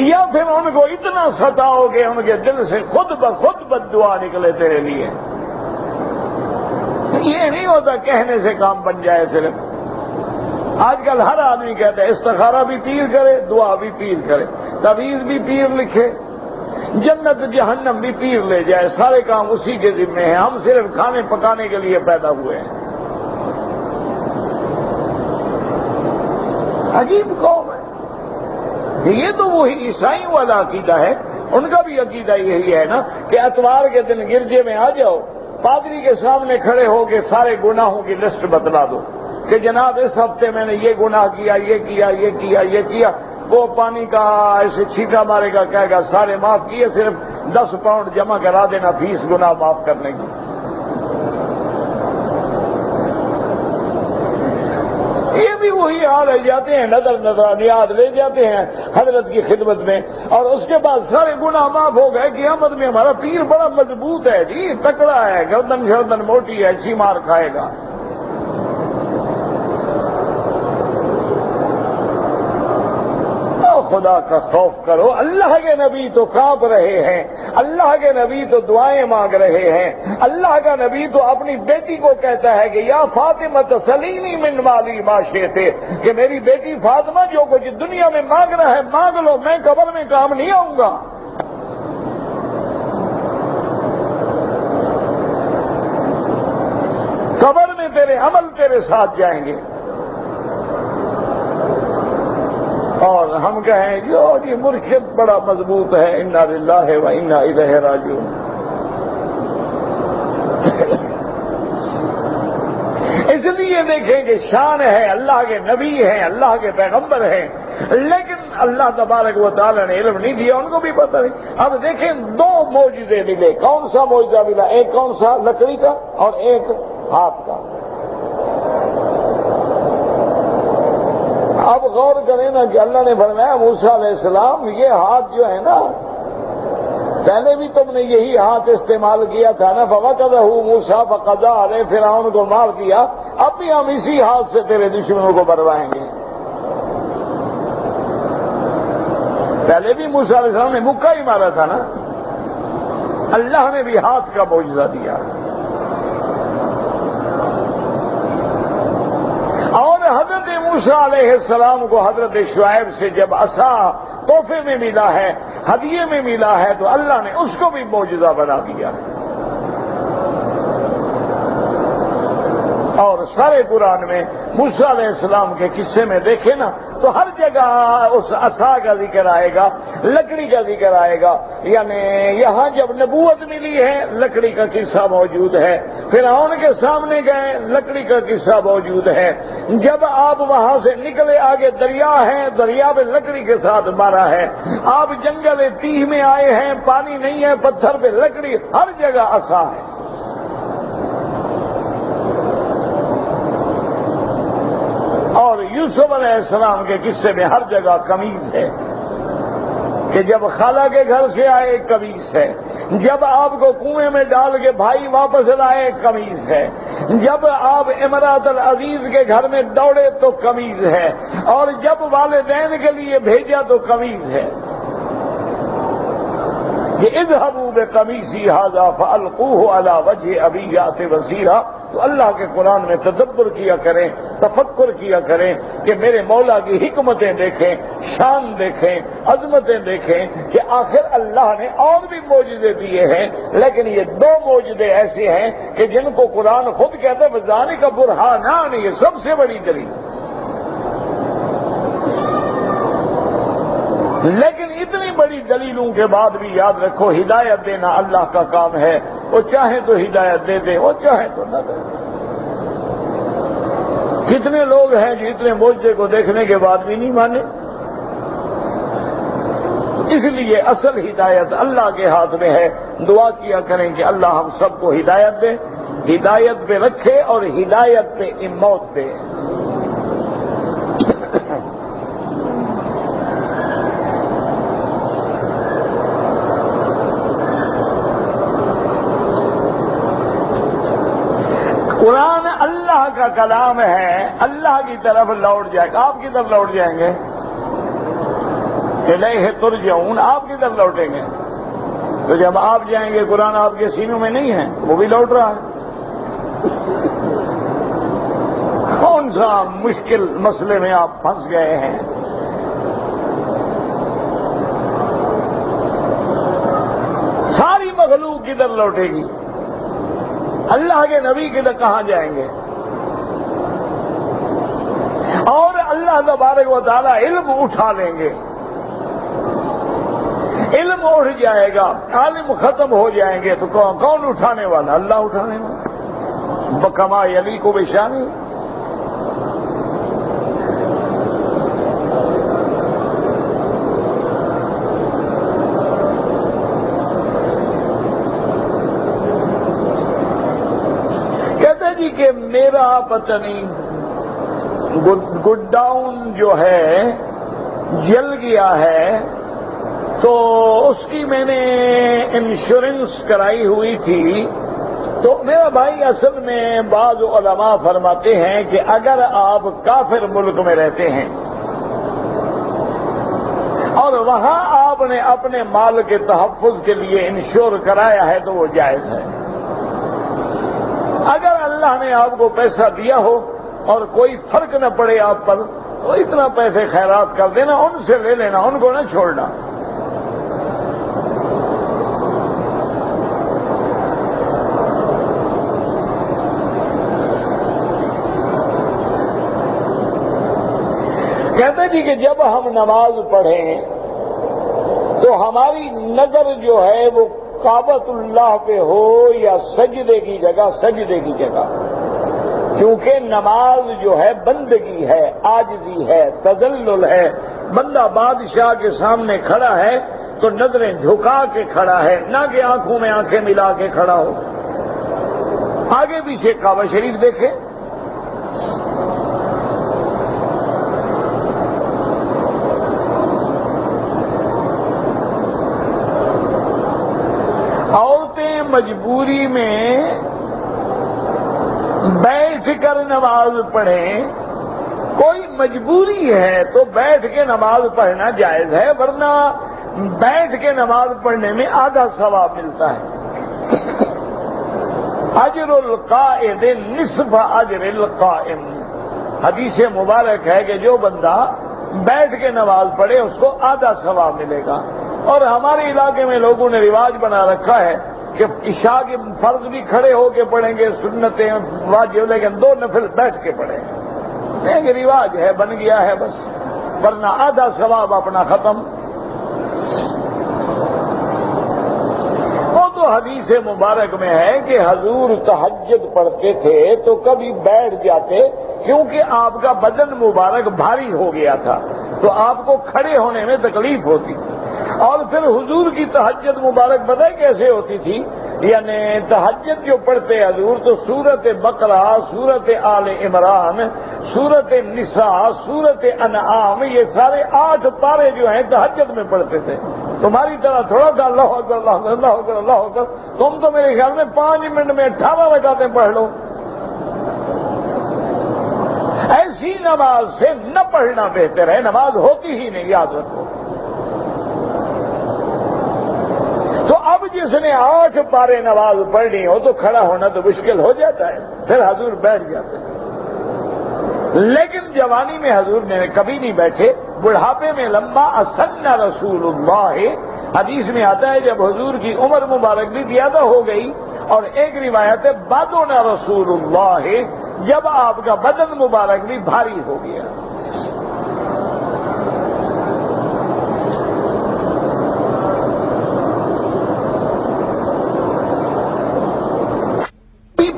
یا پھر ان کو اتنا ستاؤ کہ ان کے دل سے خود بخود بد دعا نکلے تیرے لیے۔ یہ نہیں ہوتا کہنے سے کام بن جائے صرف۔ آج کل ہر آدمی کہتا ہے استخارہ بھی پیر کرے، دعا بھی پیر کرے، تعویذ بھی پیر لکھے، جنت جہنم بھی پیر لے جائے، سارے کام اسی کے ذمے ہیں، ہم صرف کھانے پکانے کے لیے پیدا ہوئے ہیں۔ عجیب قوم ہے یہ، تو وہی عیسائیوں والا عقیدہ ہے، ان کا بھی عقیدہ یہی ہے نا کہ اتوار کے دن گرجے میں آ جاؤ، پادری کے سامنے کھڑے ہو کے سارے گناہوں کی لسٹ بتلا دو کہ جناب اس ہفتے میں نے یہ گناہ کیا، یہ کیا، یہ کیا، یہ کیا۔ وہ پانی کا ایسے چھینکا مارے گا، کہے گا سارے معاف کیے، صرف 10 پاؤنڈ جمع کرا دینا فیس گناہ معاف کرنے کی۔ یہ بھی وہی حال ہے، جاتے ہیں نظرانیات لے جاتے ہیں حضرت کی خدمت میں، اور اس کے بعد سارے گناہ معاف ہو گئے۔ قیامت میں ہمارا پیر بڑا مضبوط ہے جی، تکڑا ہے، گردن شردن موٹی ہے، اچھی مار کھائے گا۔ خدا کا خوف کرو، اللہ کے نبی تو کانپ رہے ہیں، اللہ کے نبی تو دعائیں مانگ رہے ہیں، اللہ کا نبی تو اپنی بیٹی کو کہتا ہے کہ یا فاطمہ تسلینی من مالی ما شئت، کہ میری بیٹی فاطمہ جو کچھ دنیا میں مانگنا ہے مانگ لو، میں قبر میں کام نہیں آؤں گا۔ قبر میں تیرے عمل تیرے ساتھ جائیں گے۔ اور ہم کہیں جی مرشد بڑا مضبوط ہے، انا للہ و انا الیہ راجعون۔ اس لیے دیکھیں کہ شان ہے، اللہ کے نبی ہیں، اللہ کے پیغمبر ہیں، لیکن اللہ تبارک و تعالی نے علم نہیں دیا، ان کو بھی پتہ نہیں۔ اب دیکھیں 2 معجزے ملے، کون سا معجزہ ملا؟ ایک کون سا؟ لکڑی کا، اور ایک ہاتھ کا۔ اب غور کریں نا کہ اللہ نے فرمایا موسیٰ علیہ السلام یہ ہاتھ جو ہے نا، پہلے بھی تم نے یہی ہاتھ استعمال کیا تھا نا، فَوَقَذَهُ مُوسَىٰ فَقَضَىٰ عَلَيْهِ، فرعون کو مار دیا، اب بھی ہم اسی ہاتھ سے تیرے دشمنوں کو بروائیں گے۔ پہلے بھی موسیٰ علیہ السلام نے مکہ ہی مارا تھا نا، اللہ نے بھی ہاتھ کا معجزہ دیا۔ اور حضرت موسیٰ علیہ السلام کو حضرت شعیب سے جب عصا تحفے میں ملا ہے، ہدیے میں ملا ہے، تو اللہ نے اس کو بھی معجزہ بنا دیا۔ اور سارے قرآن میں موسیٰ علیہ السلام کے قصے میں دیکھیں نا تو ہر جگہ اس عصا کا ذکر آئے گا، لکڑی کا ذکر آئے گا، یعنی یہاں جب نبوت ملی ہے لکڑی کا قصہ موجود ہے، فرعون کے سامنے گئے لکڑی کا قصہ موجود ہے، جب آپ وہاں سے نکلے آگے دریا ہے، دریا میں لکڑی کے ساتھ مارا ہے، آپ جنگل تیہ میں آئے ہیں، پانی نہیں ہے، پتھر پہ لکڑی، ہر جگہ عصا ہے۔ اور یوسف علیہ السلام کے قصے میں ہر جگہ قمیض ہے، کہ جب خالہ کے گھر سے آئے قمیض ہے، جب آپ کو کنویں میں ڈال کے بھائی واپس لائے قمیص ہے، جب آپ امراۃ العزیز کے گھر میں دوڑے تو قمیص ہے، اور جب والدین کے لیے بھیجا تو قمیص ہے۔ کہ اذهبوا بقمیصی ھذا فالقوه علی وجه ابی یأت بصیرا، تو اللہ کے قرآن میں تدبر کیا کریں، تفکر کیا کریں کہ میرے مولا کی حکمتیں دیکھیں، شان دیکھیں، عظمتیں دیکھیں کہ آخر اللہ نے اور بھی معجزے دیے ہیں، لیکن یہ دو معجزے ایسے ہیں کہ جن کو قرآن خود کہتا ہے وذالک برہانان، یہ سب سے بڑی دلیل۔ لیکن اتنی بڑی دلیلوں کے بعد بھی یاد رکھو ہدایت دینا اللہ کا کام ہے، وہ چاہے تو ہدایت دے دے، وہ چاہے تو نہ دے۔ کتنے لوگ ہیں جو اتنے معجزے کو دیکھنے کے بعد بھی نہیں مانے؟ اس لیے اصل ہدایت اللہ کے ہاتھ میں ہے۔ دعا کیا کریں کہ اللہ ہم سب کو ہدایت دے، ہدایت پہ رکھے اور ہدایت پہ موت دے۔ قرآن اللہ کا کلام ہے، اللہ کی طرف لوٹ جائے گا۔ آپ کی طرف لوٹ جائیں گے، الیہ ترجعون، آپ کی طرف لوٹیں گے۔ تو جب آپ جائیں گے قرآن آپ کے سینوں میں نہیں ہے، وہ بھی لوٹ رہا ہے۔ کون سا مشکل مسئلے میں آپ پھنس گئے ہیں؟ ساری مخلوق کدھر لوٹے گی؟ اللہ کے نبی کدھر کہاں جائیں گے؟ اور اللہ تبارک و تعالی علم اٹھا لیں گے، علم اٹھ جائے گا، عالم ختم ہو جائیں گے، تو کون اٹھانے والا؟ اللہ اٹھانے والا، بکما علی کو بشانی۔ کہتے جی کہ میرا پتہ نہیں گڈ ڈاؤن جو ہے جل گیا ہے، تو اس کی میں نے انشورنس کرائی ہوئی تھی۔ تو میرا بھائی اصل میں بعض علماء فرماتے ہیں کہ اگر آپ کافر ملک میں رہتے ہیں اور وہاں آپ نے اپنے مال کے تحفظ کے لیے انشور کرایا ہے تو وہ جائز ہے۔ اگر اللہ نے آپ کو پیسہ دیا ہو اور کوئی فرق نہ پڑے آپ پر، تو اتنا پیسے خیرات کر دینا، ان سے لے لینا، ان کو نہ چھوڑنا۔ کہتے جی کہ جب ہم نماز پڑھیں تو ہماری نظر جو ہے وہ کعبۃ اللہ پہ ہو یا سجدے کی جگہ، سجدے کی جگہ، کیونکہ نماز جو ہے بندگی ہے، عاجزی ہے، تذلل ہے۔ بندہ بادشاہ کے سامنے کھڑا ہے تو نظریں جھکا کے کھڑا ہے، نہ کہ آنکھوں میں آنکھیں ملا کے کھڑا ہو۔ آگے پیچھے کعبہ شریف دیکھیں، عورتیں مجبوری میں بیٹھ کر نماز پڑھیں، کوئی مجبوری ہے تو بیٹھ کے نماز پڑھنا جائز ہے، ورنہ بیٹھ کے نماز پڑھنے میں آدھا ثواب ملتا ہے۔ اجر القائد نصف اجر القائم، حدیث مبارک ہے کہ جو بندہ بیٹھ کے نماز پڑھے اس کو آدھا ثواب ملے گا۔ اور ہمارے علاقے میں لوگوں نے رواج بنا رکھا ہے کہ عشاء کے فرض بھی کھڑے ہو کے پڑھیں گے، سنتیں واجب، لیکن 2 نفل بیٹھ کے پڑھیں گے۔ ایک رواج ہے، بن گیا ہے بس، ورنہ آدھا ثواب اپنا ختم۔ وہ تو حدیث مبارک میں ہے کہ حضور تہجد پڑھتے تھے تو کبھی بیٹھ جاتے، کیونکہ آپ کا بدن مبارک بھاری ہو گیا تھا تو آپ کو کھڑے ہونے میں تکلیف ہوتی تھی۔ اور پھر حضور کی تہجد مبارک پتہ ہے کیسے ہوتی تھی؟ یعنی تہجد جو پڑھتے حضور تو سورت بقرہ، سورت آل عمران، سورت نساء، سورت انعام، یہ سارے 8 پارے جو ہیں تہجد میں پڑھتے تھے۔ تمہاری طرح تھوڑا تھا اللہ اکبر اللہ اکبر اللہ اکبر اللہ اکبر، تم تو میرے خیال میں 5 منٹ میں 18 رکعتیں پڑھ لو۔ ایسی نماز سے نہ پڑھنا بہتر ہے، نماز ہوتی ہی نہیں، یاد رکھو۔ تو اب جس نے 8 پارے نماز پڑھنی ہو تو کھڑا ہونا تو مشکل ہو جاتا ہے، پھر حضور بیٹھ جاتے ہیں، لیکن جوانی میں حضور نے کبھی نہیں بیٹھے، بڑھاپے میں لمبا اسن رسول اللہ، حدیث میں آتا ہے جب حضور کی عمر مبارک بھی زیادہ ہو گئی، اور ایک روایت ہے بدن رسول اللہ، جب آپ کا بدن مبارک بھی بھاری ہو گیا۔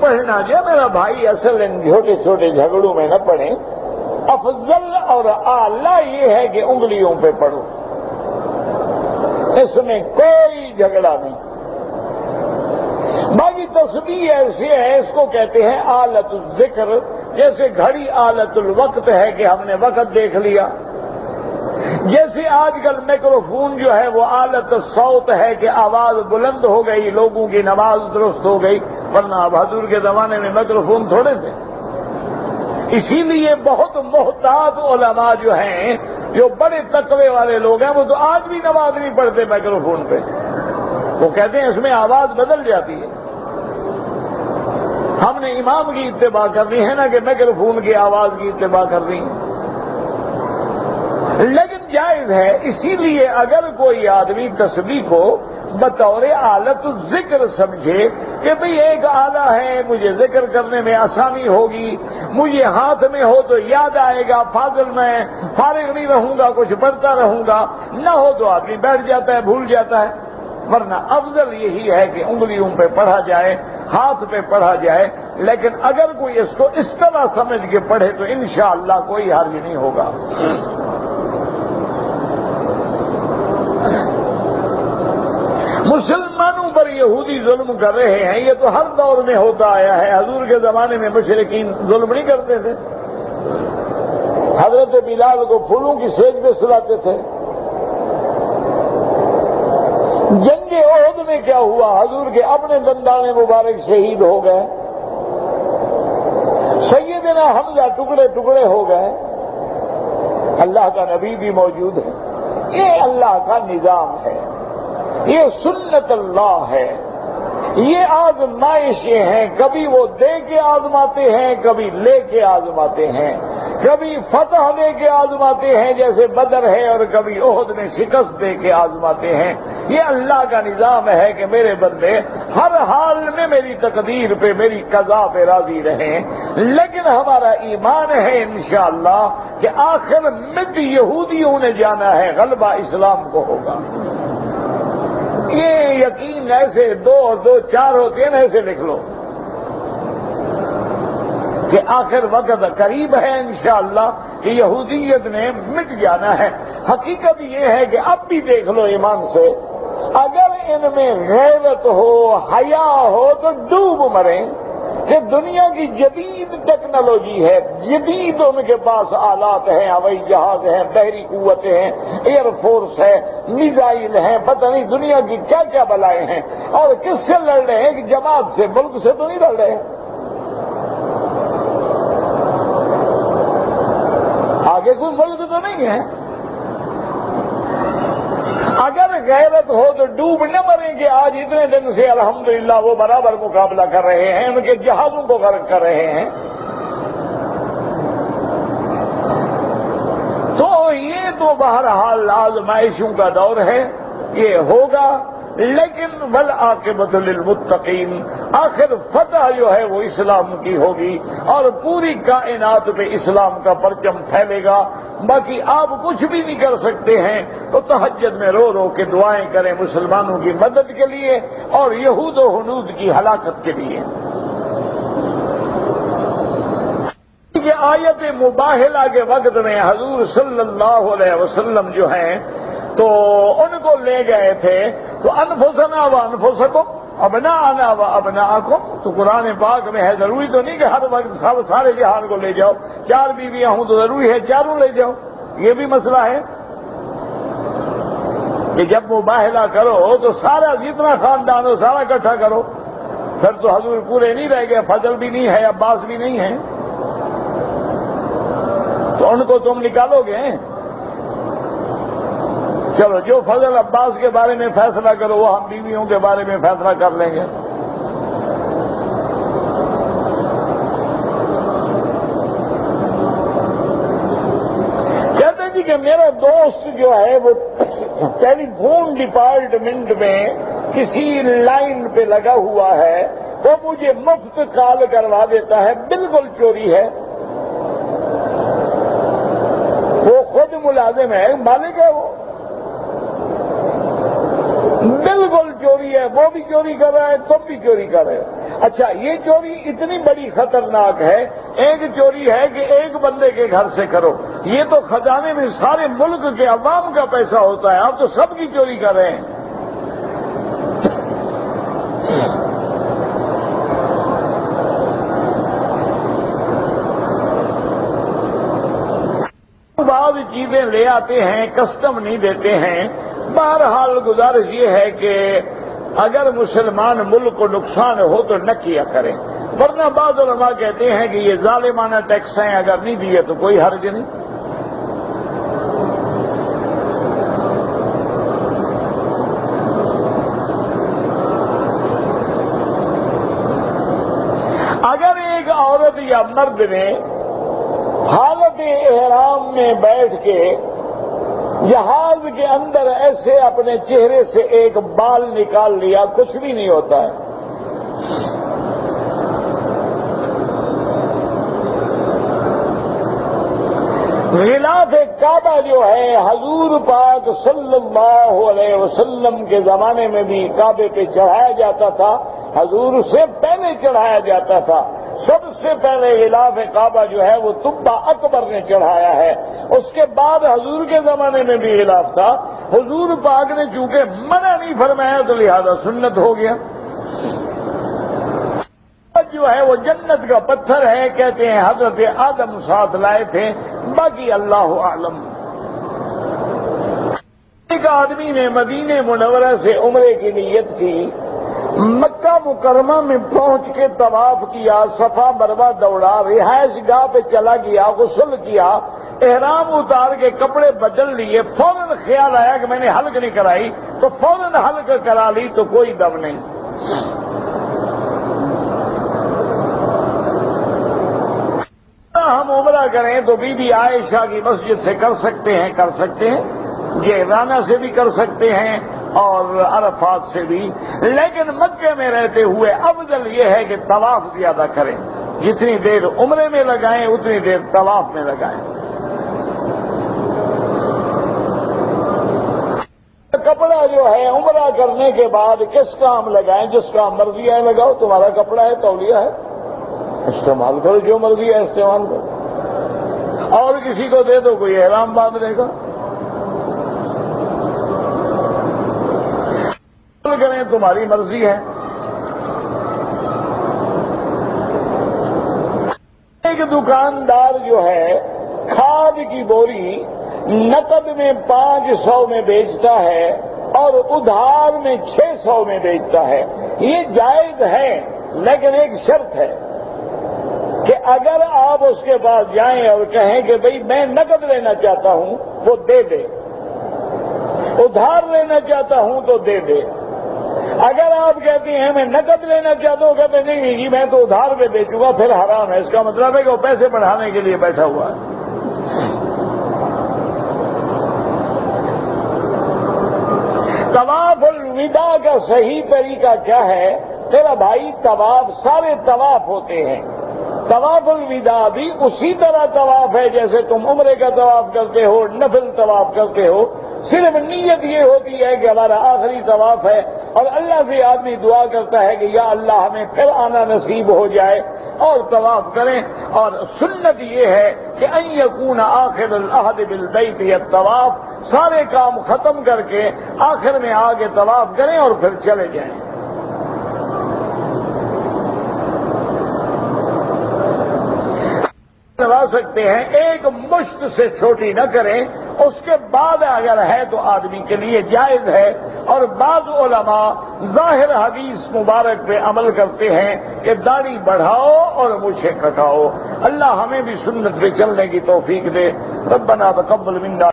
پڑھنا جو میرا بھائی اصل ان چھوٹے چھوٹے جھگڑوں میں نہ پڑے، افضل اور اعلیٰ یہ ہے کہ انگلیوں پہ پڑھو، اس میں کوئی جھگڑا نہیں۔ باقی تسبیح ایسے ہے، اس کو کہتے ہیں آلت الذکر، جیسے گھڑی آلت الوقت ہے کہ ہم نے وقت دیکھ لیا، جیسے آج کل مائکروفون جو ہے وہ آلت الصوت ہے کہ آواز بلند ہو گئی، لوگوں کی نماز درست ہو گئی، ورنہ اب حضور کے زمانے میں مائکروفون تھوڑے تھے۔ اسی لیے بہت محتاط علماء جو ہیں، جو بڑے تقوی والے لوگ ہیں، وہ تو آج بھی نماز نہیں پڑھتے مائکروفون پہ، وہ کہتے ہیں اس میں آواز بدل جاتی ہے۔ ہم نے امام کی اتباع کرنی ہے نا کہ مائکروفون کی آواز کی اتباع کرنی ہے، لیکن جائز ہے۔ اسی لیے اگر کوئی آدمی تسبیح کو بطور آلت الذکر سمجھے کہ بھئی ایک آلہ ہے، مجھے ذکر کرنے میں آسانی ہوگی، مجھے ہاتھ میں ہو تو یاد آئے گا، فاضل میں فارغ نہیں رہوں گا، کچھ پڑھتا رہوں گا، نہ ہو تو آدمی بیٹھ جاتا ہے، بھول جاتا ہے، ورنہ افضل یہی ہے کہ انگلیوں پہ پڑھا جائے، ہاتھ پہ پڑھا جائے۔ لیکن اگر کوئی اس کو اس طرح سمجھ کے پڑھے تو انشاءاللہ کوئی حرج نہیں ہوگا۔ مسلمانوں پر یہودی ظلم کر رہے ہیں، یہ تو ہر دور میں ہوتا آیا ہے۔ حضور کے زمانے میں مشرکین ظلم نہیں کرتے تھے، حضرت بلال کو پھولوں کی سیج پہ سلاتے تھے۔ جنگ احد میں کیا ہوا؟ حضور کے اپنے دندان مبارک شہید ہو گئے، سیدنا حمزہ ٹکڑے ٹکڑے ہو گئے، اللہ کا نبی بھی موجود ہے۔ یہ اللہ کا نظام ہے، یہ سنت اللہ ہے، یہ آزمائشیں ہیں، کبھی وہ دے کے آزماتے ہیں، کبھی لے کے آزماتے ہیں، کبھی فتح دے کے آزماتے ہیں جیسے بدر ہے، اور کبھی احد میں شکست دے کے آزماتے ہیں۔ یہ اللہ کا نظام ہے کہ میرے بندے ہر حال میں میری تقدیر پہ، میری قضا پہ راضی رہیں، لیکن ہمارا ایمان ہے انشاءاللہ کہ آخر مٹ یہودیوں نے جانا ہے، غلبہ اسلام کو ہوگا۔ یہ یقین ایسے 2 اور 2 4 ہوتے ہیں نا، ایسے لکھ لو کہ آخر وقت قریب ہے انشاءاللہ کہ یہودیت نے مٹ جانا ہے۔ حقیقت یہ ہے کہ اب بھی دیکھ لو ایمان سے، اگر ان میں غیرت ہو، حیا ہو تو ڈوب مریں، کہ دنیا کی جدید ٹیکنالوجی ہے، جدید ان کے پاس آلات ہیں، ہوائی جہاز ہیں، بحری قوتیں ہیں، ایئر فورس ہے، میزائل ہیں، پتہ نہیں دنیا کی کیا کیا بلائیں ہیں، اور کس سے لڑ رہے ہیں کہ جماعت سے، ملک سے تو نہیں لڑ رہے ہیں۔ آگے کوئی ملک تو نہیں ہے۔ اگر غیرت ہو تو ڈوب نہ مریں کہ آج اتنے دن سے الحمدللہ وہ برابر مقابلہ کر رہے ہیں، ان کے جہازوں کو غرق کر رہے ہیں۔ تو یہ تو بہرحال آزمائشوں کا دور ہے، یہ ہوگا، لیکن والعاقبۃ للمتقین، آخر فتح جو ہے وہ اسلام کی ہوگی، اور پوری کائنات پہ اسلام کا پرچم پھیلے گا۔ باقی آپ کچھ بھی نہیں کر سکتے ہیں تو تہجد میں رو رو کے دعائیں کریں مسلمانوں کی مدد کے لیے اور یہود و ہنود کی ہلاکت کے لیے۔ یہ آیت مباہلہ کے وقت میں حضور صلی اللہ علیہ وسلم جو ہیں تو ان کو لے گئے تھے، تو انفسنا و انفسکم ابناءنا و ابناءکم، تو قرآن پاک میں ہے، ضروری تو نہیں کہ ہر وقت سارے جہان کو لے جاؤ، 4 بیویاں ہوں تو ضروری ہے 4 لے جاؤ، یہ بھی مسئلہ ہے۔ کہ جب مباہلہ کرو تو سارا جتنا خاندان ہو سارا اکٹھا کرو، پھر تو حضور پورے نہیں رہ گئے، فضل بھی نہیں ہے، عباس بھی نہیں ہے، تو ان کو تم نکالو گے؟ چلو جو فضل عباس کے بارے میں فیصلہ کرو وہ ہم بیویوں کے بارے میں فیصلہ کر لیں گے۔ کہتے جی کہ میرا دوست جو ہے وہ ٹیلی فون ڈپارٹمنٹ میں کسی لائن پہ لگا ہوا ہے، وہ مجھے مفت کال کروا دیتا ہے، بالکل چوری ہے، وہ خود ملازم ہے، مالک ہے، وہ بالکل چوری ہے، وہ بھی چوری کر رہا ہے، تم بھی چوری کر رہے ہو۔ اچھا یہ چوری اتنی بڑی خطرناک ہے، ایک چوری ہے کہ ایک بندے کے گھر سے کرو، یہ تو خزانے میں سارے ملک کے عوام کا پیسہ ہوتا ہے، آپ تو سب کی چوری کر رہے ہیں۔ بعض چیزیں لے آتے ہیں، کسٹم نہیں دیتے ہیں۔ بہرحال گزارش یہ ہے کہ اگر مسلمان ملک کو نقصان ہو تو نہ کیا کریں، ورنہ بعض علماء کہتے ہیں کہ یہ ظالمانہ ٹیکس ہیں، اگر نہیں دیے تو کوئی حرج نہیں۔ اگر ایک عورت یا مرد نے حالت احرام میں بیٹھ کے جہاز کے اندر ایسے اپنے چہرے سے ایک بال نکال لیا، کچھ بھی نہیں ہوتا ہے۔ غلاف کعبہ جو ہے حضور پاک صلی اللہ علیہ وسلم کے زمانے میں بھی کعبے پہ چڑھایا جاتا تھا، حضور سے پہلے چڑھایا جاتا تھا۔ سب سے پہلے غلاف کعبہ جو ہے وہ تبا اکبر نے چڑھایا ہے، اس کے بعد حضور کے زمانے میں بھی غلاف تھا، حضور پاک نے چونکہ منع نہیں فرمایا تو لہذا سنت ہو گیا۔ جو ہے وہ جنت کا پتھر ہے، کہتے ہیں حضرت آدم ساتھ لائے تھے، باقی اللہ اعلم۔ ایک آدمی نے مدینہ منورہ سے عمرے کی نیت کی، مکہ مکرمہ میں پہنچ کے طواف کیا، صفا مروہ دوڑا، رہائش گاہ پہ چلا گیا، غسل کیا، احرام اتار کے کپڑے بدل لیے، فوراً خیال آیا کہ میں نے حلق نہیں کرائی، تو فوراً حلق کرا لی تو کوئی دم نہیں۔ ہم عمرہ کریں تو بی بی عائشہ کی مسجد سے کر سکتے ہیں، جیرانہ سے بھی کر سکتے ہیں اور عرفات سے بھی، لیکن مکے میں رہتے ہوئے افضل یہ ہے کہ طواف زیادہ کریں، جتنی دیر عمرے میں لگائیں اتنی دیر طواف میں لگائیں۔ کپڑا جو ہے عمرہ کرنے کے بعد کس کام لگائیں؟ جس کام مرضی ہے لگاؤ، تمہارا کپڑا ہے، تولیہ ہے، استعمال کرو، جو مرضی ہے استعمال کرو، اور کسی کو دے دو کوئی احرام باندھنے کا۔ کریں تمہاری مرضی ہے۔ ایک دکاندار جو ہے کھاد کی بوری نقد میں 500 میں بیچتا ہے اور ادھار میں 600 میں بیچتا ہے، یہ جائز ہے، لیکن ایک شرط ہے کہ اگر آپ اس کے پاس جائیں اور کہیں کہ بھئی میں نقد لینا چاہتا ہوں، وہ دے دے، ادھار لینا چاہتا ہوں تو دے دے۔ اگر آپ کہتے ہیں میں نقد لینا چاہتا ہوں، کہتے نہیں جی میں تو ادھار پہ بیچوں گا، پھر حرام ہے، اس کا مطلب ہے کہ وہ پیسے بڑھانے کے لیے بیٹھا ہوا ہے۔ طواف الوداع کا صحیح طریقہ کیا ہے؟ تیرا بھائی طواف سارے طواف ہوتے ہیں، طواف الوداع بھی اسی طرح طواف ہے جیسے تم عمرے کا طواف کرتے ہو، نفل طواف کرتے ہو، صرف نیت یہ ہوتی ہے کہ ہمارا آخری طواف ہے، اور اللہ سے آدمی دعا کرتا ہے کہ یا اللہ ہمیں پھر آنا نصیب ہو جائے اور طواف کریں۔ اور سنت یہ ہے کہ ان یکون آخر العہد بالبیت الطواف، سارے کام ختم کر کے آخر میں آگے طواف کریں اور پھر چلے جائیں۔ کروا سکتے ہیں، ایک مشت سے چھوٹی نہ کریں، اس کے بعد اگر ہے تو آدمی کے لیے جائز ہے. اور بعض علماء ظاہر حدیث مبارک پہ عمل کرتے ہیں کہ داڑھی بڑھاؤ اور مجھے کٹاؤ. اللہ ہمیں بھی سنت پہ چلنے کی توفیق دے. ربنا تقبل منا